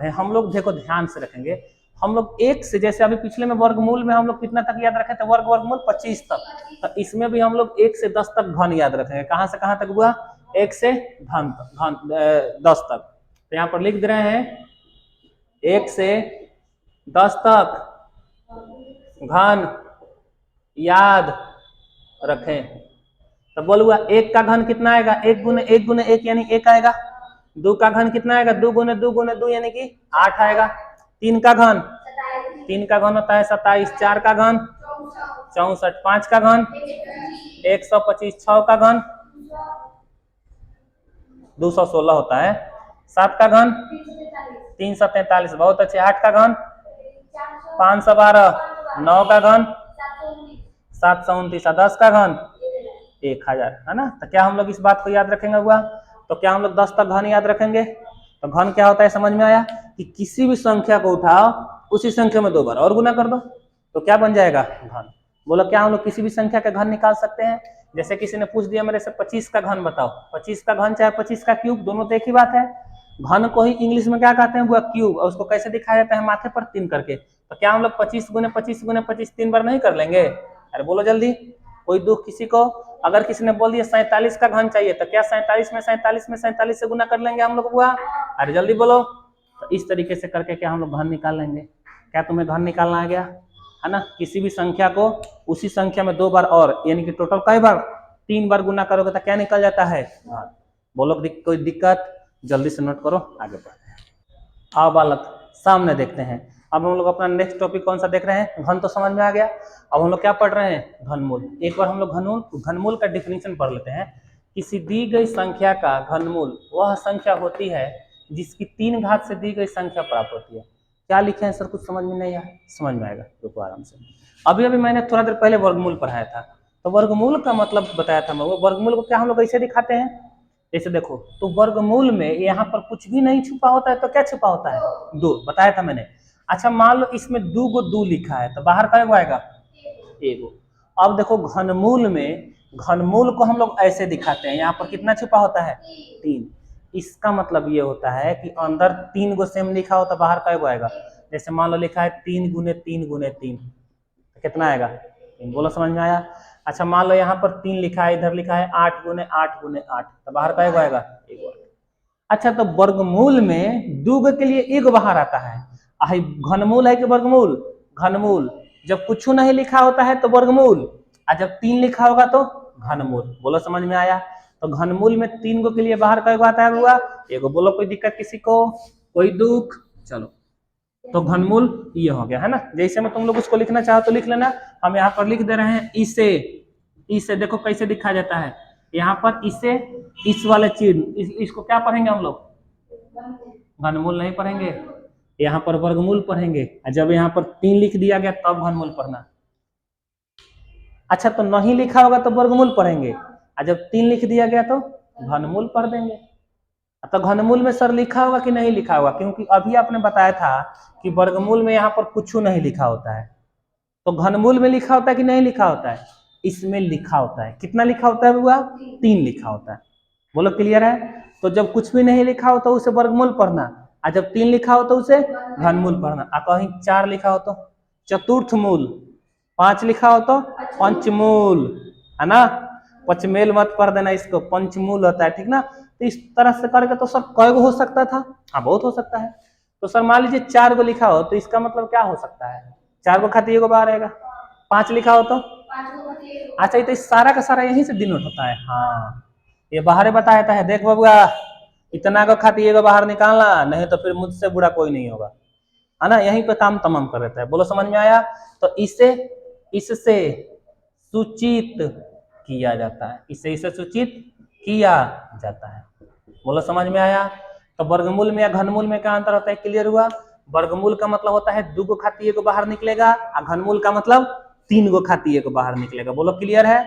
हैं हम लोग, देखो ध्यान से रखेंगे। हम लोग 1 से, जैसे अभी पिछले में वर्गमूल में हम लोग कितना तक याद रखे थे? वर्गमूल 25 तक। तो इसमें भी हम लोग 1 से 10 तक घन याद रखेंगे। कहां से कहां तक हुआ? 1 से 10 तक। तो यहाँ पर लिख दे रहे हैं 1 से 10 तक घन याद रखें। तो बोलूंगा 1 का घन कितना आएगा? 1 गुने 1 यानी 1 आएगा। 2 का घन कितना आएगा? 2 गुने 2 यानी कि 8 आएगा। 3 का घन होता है 27। 4 का घन 64। 5 का घन 125। 6 का घन 216 होता है। 7 का घन 343, बहुत अच्छे। 8 का घन 512। 9 का घन 729। 10 का घन 1000, है ना। तो क्या हम लोग इस बात को याद रखेंगे हुआ? तो क्या हम लोग 10 तक घन याद रखेंगे? तो घन क्या होता है समझ में आया कि किसी भी संख्या को उठाओ, उसी संख्या में 2 बार और गुना कर दो, तो क्या बन जाएगा? घन। बोलो क्या हम लोग किसी भी संख्या का घन निकाल सकते हैं? जैसे किसी ने पूछ दिया मेरे से 25 का घन बताओ, 25 का घन चाहे 25 का क्यूब, दोनों तो एक ही बात है। घन को ही इंग्लिश में क्या कहते हैं? वो क्यूब, और उसको कैसे दिखाया जाता है? माथे पर 3 करके। तो क्या हम लोग 25 गुने 25 गुने 25 3 बार नहीं कर लेंगे? अरे बोलो जल्दी, कोई दुख किसी को? अगर किसी ने बोल दिया 47 का घन चाहिए, तो क्या 47 में 47 से गुना कर लेंगे हम लोग? हुआ? अरे जल्दी बोलो। तो इस तरीके से करके क्या हम लोग घन निकाल लेंगे। क्या तुम्हें घन निकालना आ गया? है ना। किसी भी संख्या को उसी संख्या में 2 बार और, यानी कि टोटल कई बार? 3 बार गुना करोगे तो क्या निकल जाता है? घन। बोलो कोई दिक्कत? जल्दी से नोट करो, आगे बढ़ते हैं। आओ बालक सामने देखते हैं। अब हम लोग अपना नेक्स्ट टॉपिक कौन सा देख रहे हैं? घन तो समझ में आ गया। अब हम लोग क्या पढ़ रहे हैं? घनमूल। एक बार हम लोग घनमूल का डिफिनीशन पढ़ लेते हैं। किसी दी गई संख्या का घनमूल वह संख्या होती है जिसकी 3 घात से दी गई संख्या प्राप्त होती है। क्या लिखे हैं सर? कुछ समझ में नहीं आया? समझ में आएगा, रुको आराम से। अभी मैंने थोड़ा देर पहले वर्गमूल पढ़ाया था, तो वर्गमूल का मतलब बताया था मैं। वो वर्गमूल को क्या हम लोग ऐसे दिखाते हैं, जैसे देखो, तो वर्गमूल में यहाँ पर कुछ भी नहीं छुपा होता है, तो क्या छुपा होता है? 2, बताया था मैंने। अच्छा मान लो इसमें 2 गो 2 लिखा है, तो बाहर क्या आएगा? 1। अब देखो घनमूल में, घनमूल को हम लोग ऐसे दिखाते हैं, यहाँ पर कितना छुपा होता है? 3। इसका मतलब ये होता है कि अंदर 3 गो सेम लिखा हो तो बाहर क्या आएगा? जैसे मान लो लिखा है 3 गुने 3 गुने 3, तो कितना आएगा? 3। बोलो समझ में आया? अच्छा मान लो यहाँ पर 3 लिखा है, इधर लिखा है 8 गुने 8 गुने 8, तो बाहर क्या आएगा? 1। अच्छा तो वर्गमूल में 2 के लिए 1 बाहर आता है। घनमूल है कि वर्गमूल? घनमूल। जब कुछ नहीं लिखा होता है तो वर्गमूल, और जब 3 लिखा होगा तो घनमूल। बोलो समझ में आया? तो घनमूल में 3 गो के लिए बाहर क्या आता है? हुआ 1। बोलो कोई दिक्कत किसी को? कोई दुख? चलो, तो घनमूल ये हो गया, है ना। जैसे में तुम लोग उसको लिखना चाहो तो लिख लेना। हम यहाँ पर लिख दे रहे हैं इसे। इसे देखो कैसे लिखा जाता है, यहाँ पर इसे, इस वाले चिन्ह, इसको क्या पढ़ेंगे हम लोग? घनमूल नहीं पढ़ेंगे, यहाँ पर वर्गमूल पढ़ेंगे। जब यहाँ पर 3 लिख दिया गया तब घनमूल पढ़ना। अच्छा तो नहीं लिखा होगा तो वर्गमूल पढ़ेंगे, और जब 3 लिख दिया गया तो घनमूल पढ़ देंगे। तो घनमूल में सर लिखा होगा कि नहीं लिखा होगा? क्योंकि अभी आपने बताया था कि वर्गमूल में यहाँ पर कुछ नहीं लिखा होता है, तो घनमूल में लिखा होता है कि नहीं लिखा होता है? इसमें लिखा होता है। कितना लिखा होता है हुआ? 3 लिखा होता है। बोलो क्लियर है? तो जब कुछ भी नहीं लिखा हो तो उसे वर्गमूल पढ़ना, और जब 3 लिखा हो तो उसे घनमूल पढ़ना। और कहीं 4 लिखा हो तो चतुर्थ मूल, 5 लिखा हो तो पंचमूल, है ना। पचमेल मत पढ़ देना, इसको पंचमूल होता है, ठीक ना। तो इस तरह से करके तो सर कई गो हो सकता था? हाँ बहुत हो सकता है। तो सर मान लीजिए 4 गो लिखा हो तो इसका मतलब क्या हो सकता है? 4 गो खाती 1 बाहर आएगा। 5 लिखा हो तो, अच्छा ये तो सारा का सारा यहीं से डिनोट होता है। हाँ ये बाहर बताया था, देख बबुआ, इतना को खाती 1 बाहर निकालना, नहीं तो फिर मुझसे बुरा कोई नहीं होगा, है ना। यहीं पे काम तमाम कर देता है। बोलो समझ में आया? तो इसे इससे सूचित किया जाता है, इसे सूचित किया जाता है। बोलो समझ में आया? तो वर्गमूल में या घनमूल में क्या अंतर होता है? क्लियर हुआ? वर्गमूल का मतलब होता है 2 गो खाती 1 बाहर निकलेगा, और घनमूल का मतलब 3 गो खाती 1 बाहर निकलेगा। बोलो क्लियर है?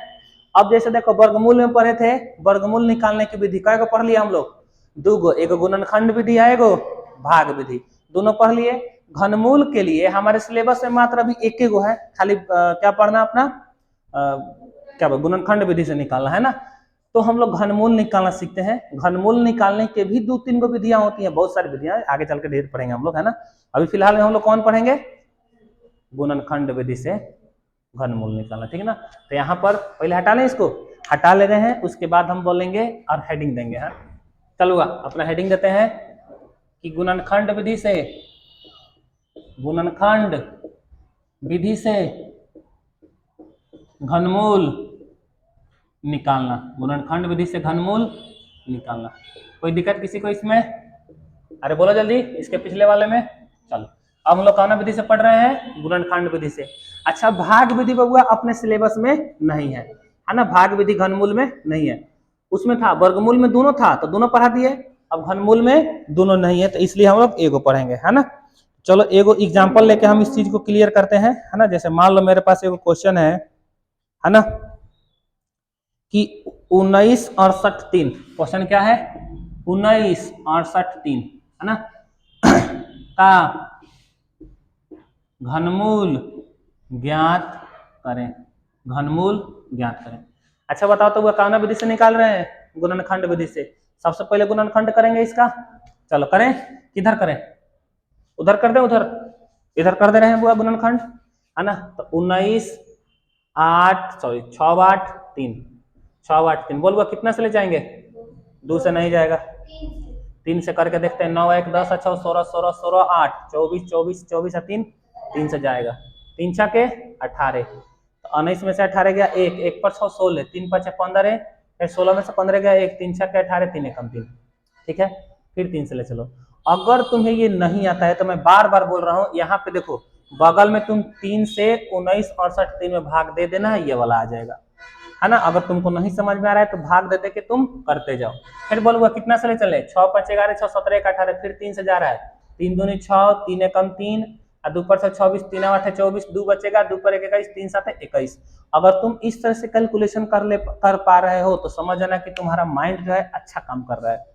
अब जैसे देखो वर्गमूल में पढ़े थे, वर्गमूल निकालने की विधि कै गो पढ़ लिया हम लोग? 2 गो, एक गुणनखंड विधि है, एगो भाग विधि, दोनों पढ़ लिए। घनमूल के लिए हमारे सिलेबस में मात्र अभी 1 गो है, खाली क्या पढ़ना अपना, क्या गुणनखंड विधि से निकालना है ना। तो हम लोग घनमूल निकालना सीखते हैं। घनमूल निकालने के भी 2-3 गो विधियां होती हैं, बहुत सारी विधियां, आगे चल के ढेर पढ़ेंगे हम लोग, है ना। अभी फिलहाल में हम लोग कौन पढ़ेंगे? गुणनखंड विधि से घनमूल निकालना, ठीक है ना। तो यहाँ पर पहले हटा लें, इसको हटा ले रहे हैं, उसके बाद हम बोलेंगे और हेडिंग देंगे। हाँ चलो अपना हेडिंग देते हैं कि गुणनखंड विधि से, गुणनखंड विधि से घनमूल निकालना, गुणनखंड विधि से घनमूल निकालना। कोई दिक्कत किसी को इसमें? अरे बोलो जल्दी, इसके पिछले वाले में। चलो अब हम लोग कौन विधि से पढ़ रहे हैं? गुणनखंड विधि से। अच्छा भाग विधि बबुआ अपने सिलेबस में नहीं है, है ना। भाग विधि घनमूल में नहीं है, उसमें था वर्गमूल में दोनों था तो दोनों पढ़ा दिए, अब घनमूल में दोनों नहीं है, तो इसलिए हम लोग एगो पढ़ेंगे, है ना। चलो एगो एग्जाम्पल लेके हम इस चीज को क्लियर करते हैं, है ना। जैसे मान लो मेरे पास एगो क्वेश्चन है ना, कि 19 68 3 क्वेश्चन क्या है 19 68 3 है ना का घनमूल ज्ञात करें घनमूल ज्ञात करें। अच्छा बताओ तो वह कौन विधि से निकाल रहे हैं गुणनखंड विधि से। सबसे पहले गुणनखंड करेंगे इसका। चलो करें किधर करें उधर कर दें उधर इधर कर दे रहे हैं बुआ गुणनखंड है ना। तो 6 8 3 बोल बुआ कितना से ले जाएंगे 2 से नहीं जाएगा 3 से करके देखते हैं 9 1 10 अच्छा 16 16 16 8 24 24 24 3 3 से जाएगा 3 छके 18 तो 19 में से 18 गया 1 1 पर 6 16 3 5 15 फिर 16 में से 15 गया 1 3 छके 18 3 एकम 3 ठीक है। फिर 3 से ले चलो। अगर तुम्हें ये नहीं आता है तो मैं बार बार बोल रहा हूँ यहाँ पे देखो बगल में तुम 3 से 19 68 3 में भाग दे देना ये वाला आ जाएगा है ना। अगर तुमको नहीं समझ में आ रहा है तो भाग दे दे के तुम करते जाओ। फिर बोलूंगा कितना से ले चले 6 5 11 6 17 1 18 फिर 3 से जा रहा है 3 दूनी 6 3 एकम 3 और 2 पर से 24 3 8 24 2 बचेगा 2 पर 1 21 3 7 21। अगर तुम इस तरह से कैलकुलेशन कर पा रहे हो तो समझ जाना कि तुम्हारा माइंड जो है अच्छा काम कर रहा है।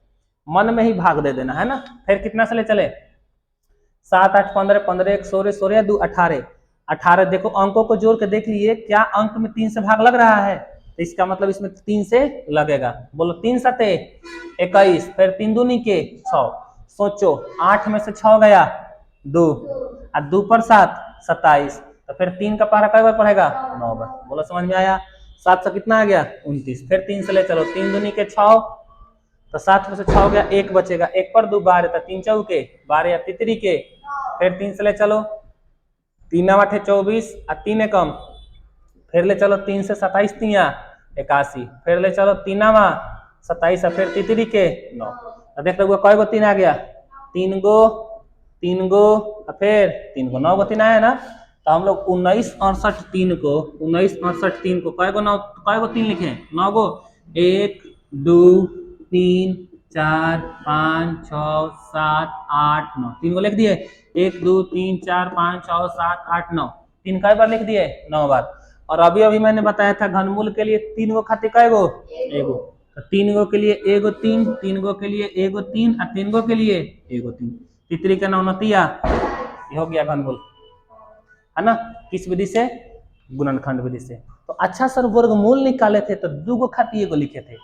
मन में ही भाग दे देना है ना। फिर कितना से ले चले 7 8 15 15 1 16 16 2 18 18 देखो अंकों को जोड़ के देख लिए क्या अंक में 3 से भाग लग रहा है तो इसका मतलब इसमें 3 से लगेगा। बोलो 3 7 21 फिर 3 दूनी के 6 सोचो 8 में से 6 गया 2 और 2 पर 7 27 तो फिर 3 का पहरा कई बार पढ़ेगा 9 बार। बोलो समझ में आया 7 से कितना आ गया 29 फिर 3 से ले चलो 3 दूनी के 6 तो 7 में से 6 हो गया 1 बचेगा 1 पर 2 12 तो 3 चौके 12 या तितरी के फिर 3 से ले चलो 3 8 24 और 3 एकम फिर ले चलो 3 से 27 3 81 फिर ले चलो 3 27 फिर तितरी के 9 तो देख लो कई गो 3 आ गया 3 गो और फिर 3 गो 9 गो 3 आया ना। तो हम लोग 19 68 3 को 19 68 3 को कई गो 3 लिखे 9 गो 1 2 3 4 5 6 7 8 9 3 को लिख दिए 1 2 3 4 5 6 7 8 9 3 कई बार लिख दिए 9 बार। और अभी अभी मैंने बताया था घनमूल के लिए 3 गो खातिर कई गो एगो तो 3 गो के लिए एगो 3 3 गो के लिए एगो 3 और 3 गो के लिए एगो 3 तितरी के 9 नतिया ये हो गया घनमूल है ना। किस विधि से गुणनखंड विधि से। तो अच्छा सर वर्गमूल निकाले थे तो 2 गो खातिर एगो लिखे थे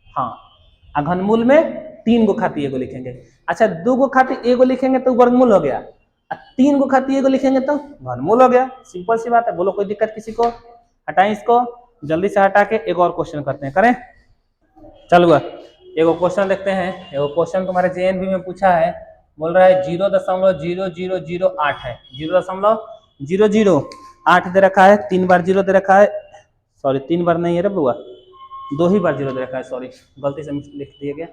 हाँ घनमूल में 3 गो खातिर एगो लिखेंगे। अच्छा 2 गो खातिर एगो लिखेंगे तो वर्गमूल हो गया 3 गो खातिर एगो लिखेंगे तो घनमूल हो गया। सिंपल सी बात है। बोलो कोई दिक्कत किसी को हटाएं इसको जल्दी से हटा के एक और क्वेश्चन करते हैं करें। चलो एगो क्वेश्चन देखते हैं। एगो क्वेश्चन तुम्हारे जेएनबी में पूछा है बोल रहा है 0.0008 है 0.008 दे रखा है 3 बार 0 दे रखा है सॉरी 3 बार नहीं है रे बुआ 2 ही बार 0 दे रखा है सॉरी गलती से लिख दिया गया।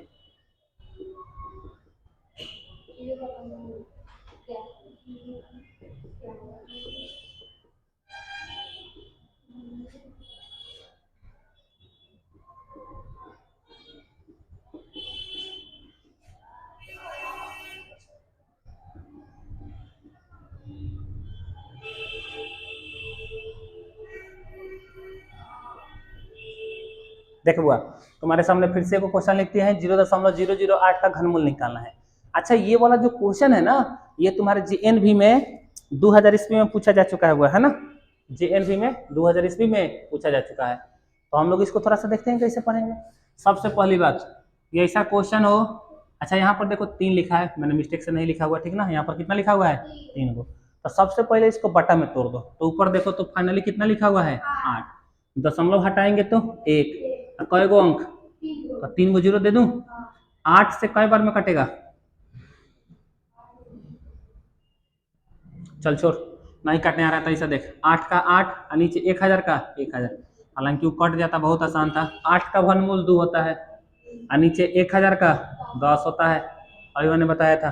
देखो बुआ तुम्हारे सामने फिर से क्वेश्चन लिखते हैं 0.008 का घनमूल निकालना है। अच्छा ये वाला जो क्वेश्चन है ना ये तुम्हारे जेएनवी में 2000 ईस्वी में पूछा जा चुका है हुआ है ना। जेएनवी में 2000 ईस्वी में पूछा जा चुका है। तो हम लोग इसको थोड़ा सा देखते हैं कैसे पढ़ेंगे। सबसे पहली बात ये ऐसा क्वेश्चन हो। अच्छा यहाँ पर देखो 3 लिखा है मैंने मिस्टेक से नहीं लिखा हुआ ठीक ना। यहाँ पर कितना लिखा हुआ है 3 को। तो सबसे पहले इसको बटा में तोड़ दो तो ऊपर देखो तो फाइनली कितना लिखा हुआ है 8 दशमलव हटाएंगे तो 1 कई गो अंक तो 3 गो 0 दे दूं 8 से कई बार में कटेगा चल छोड़ नहीं काटने आ रहा था ऐसा देख 8 का 8 और नीचे 1000 का 1000 हालांकि वो कट जाता बहुत आसान था। 8 का घनमूल 2 होता है और नीचे 1000 का 10 होता है अभी मैंने बताया था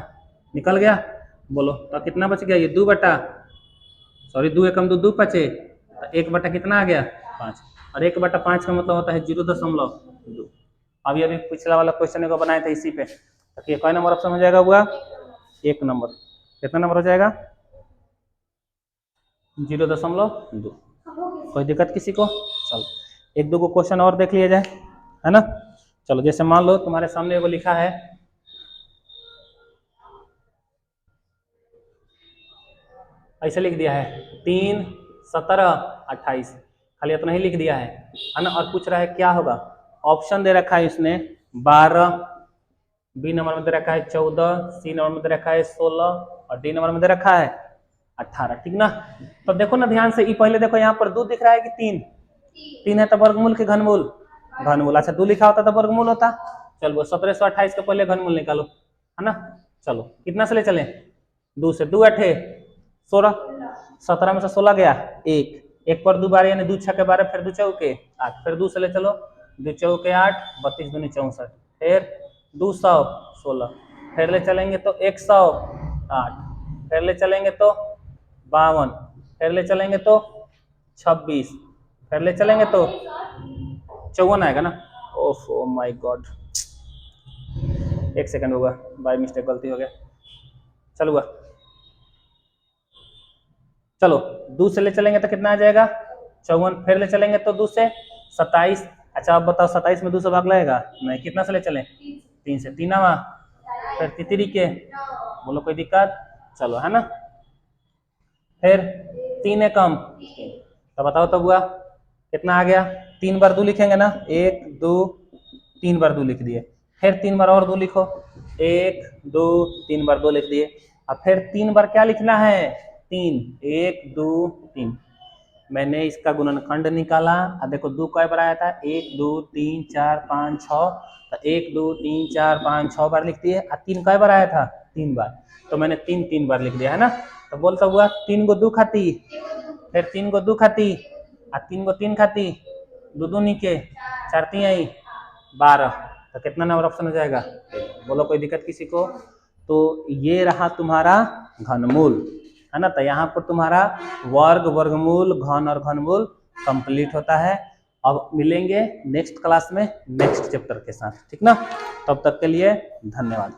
निकल गया। बोलो तो कितना बच गया ये 2 बटा सॉरी 2 एकम 2 2 बचे तो 1 बटा कितना आ गया 5 और 1 बटा 5 का मतलब होता है 0.2। अभी अभी पिछला वाला क्वेश्चन को बनाया था इसी पे तो ये कई नंबर ऑप्शन हो जाएगा हुआ 1 नंबर कितना नंबर हो जाएगा 0.2। कोई दिक्कत किसी को चल एक दो को क्वेश्चन और देख लिया जाए, है ना। चलो जैसे मान लो तुम्हारे सामने वो लिखा है, ऐसे लिख दिया है 3, 17, 28, खाली इतना ही लिख दिया है ना। और पूछ रहा है क्या होगा, ऑप्शन दे रखा है इसने 12, बी नंबर में दे रखा है 14, सी नंबर में दे रखा है 16 और डी नंबर में दे रखा है 18, ठीक ना। तो देखो ना ध्यान से, पहले देखो यहाँ पर 2 दिख रहा है कि 3, 3 है तो वर्गमूल के घनमूल, घनमूल। अच्छा 2 लिखा होता तो वर्गमूल होता। चलो 1728 का पहले घनमूल निकालो, है ना। चलो कितना से ले चले, 2 से, 2 8 16, 17 में से 16 गया, एक पर 2 बार यानी 2 6 के 12, फिर 2 चौके 8, फिर 2 से ले चलो, 2 चौके 8, 32 दूनी 64, फिर 216, फिर ले चलेंगे तो 108, फिर ले चलेंगे तो 52, फिर ले चलेंगे तो 26, फिर ले चलेंगे तो 54 आएगा ना। ओह माय गॉड, एक सेकंड होगा, बाय मिस्टेक गलती हो गया। चलो चलो 2 से ले चलेंगे तो कितना आ जाएगा 54, फिर ले चलेंगे तो 2 से 27। अच्छा आप बताओ 27 में 2 से भाग लगेगा नहीं, कितना से ले चले, 3 से, 3 आवा, फिर तितरी के, बोलो कोई दिक्कत, चलो है ना। फिर 3 है कम, तो बताओ तब हुआ कितना आ गया, 3 बार 2 लिखेंगे ना, 1 2 3 बार 2 लिख दिए, फिर 3 बार और 2 लिखो, 1 2 3 बार 2 लिख दिए। अब फिर 3 बार क्या लिखना है, 3, 1 2 3। मैंने इसका गुणनखंड निकाला, अब देखो 2 कई बार आया था, 1 2 3 4 5 6, तो 1 2 3 4 5 6 बार लिख दिए। और 3 कई बार आया था, 3 बार, तो मैंने 3 बार लिख दिया, है ना। तो बोलता हुआ 3 को 2 खाती, फिर 3 को 2 खाती, और 3 को 3 खाती, 2 2 नीचे, 4 3 आई 12, तो कितना नंबर ऑप्शन हो जाएगा, बोलो कोई दिक्कत किसी को। तो ये रहा तुम्हारा घनमूल, है ना। तो यहाँ पर तुम्हारा वर्ग, वर्गमूल, घन और घनमूल कंप्लीट होता है। अब मिलेंगे नेक्स्ट क्लास में नेक्स्ट चैप्टर के साथ, ठीक ना। तब तक के लिए धन्यवाद।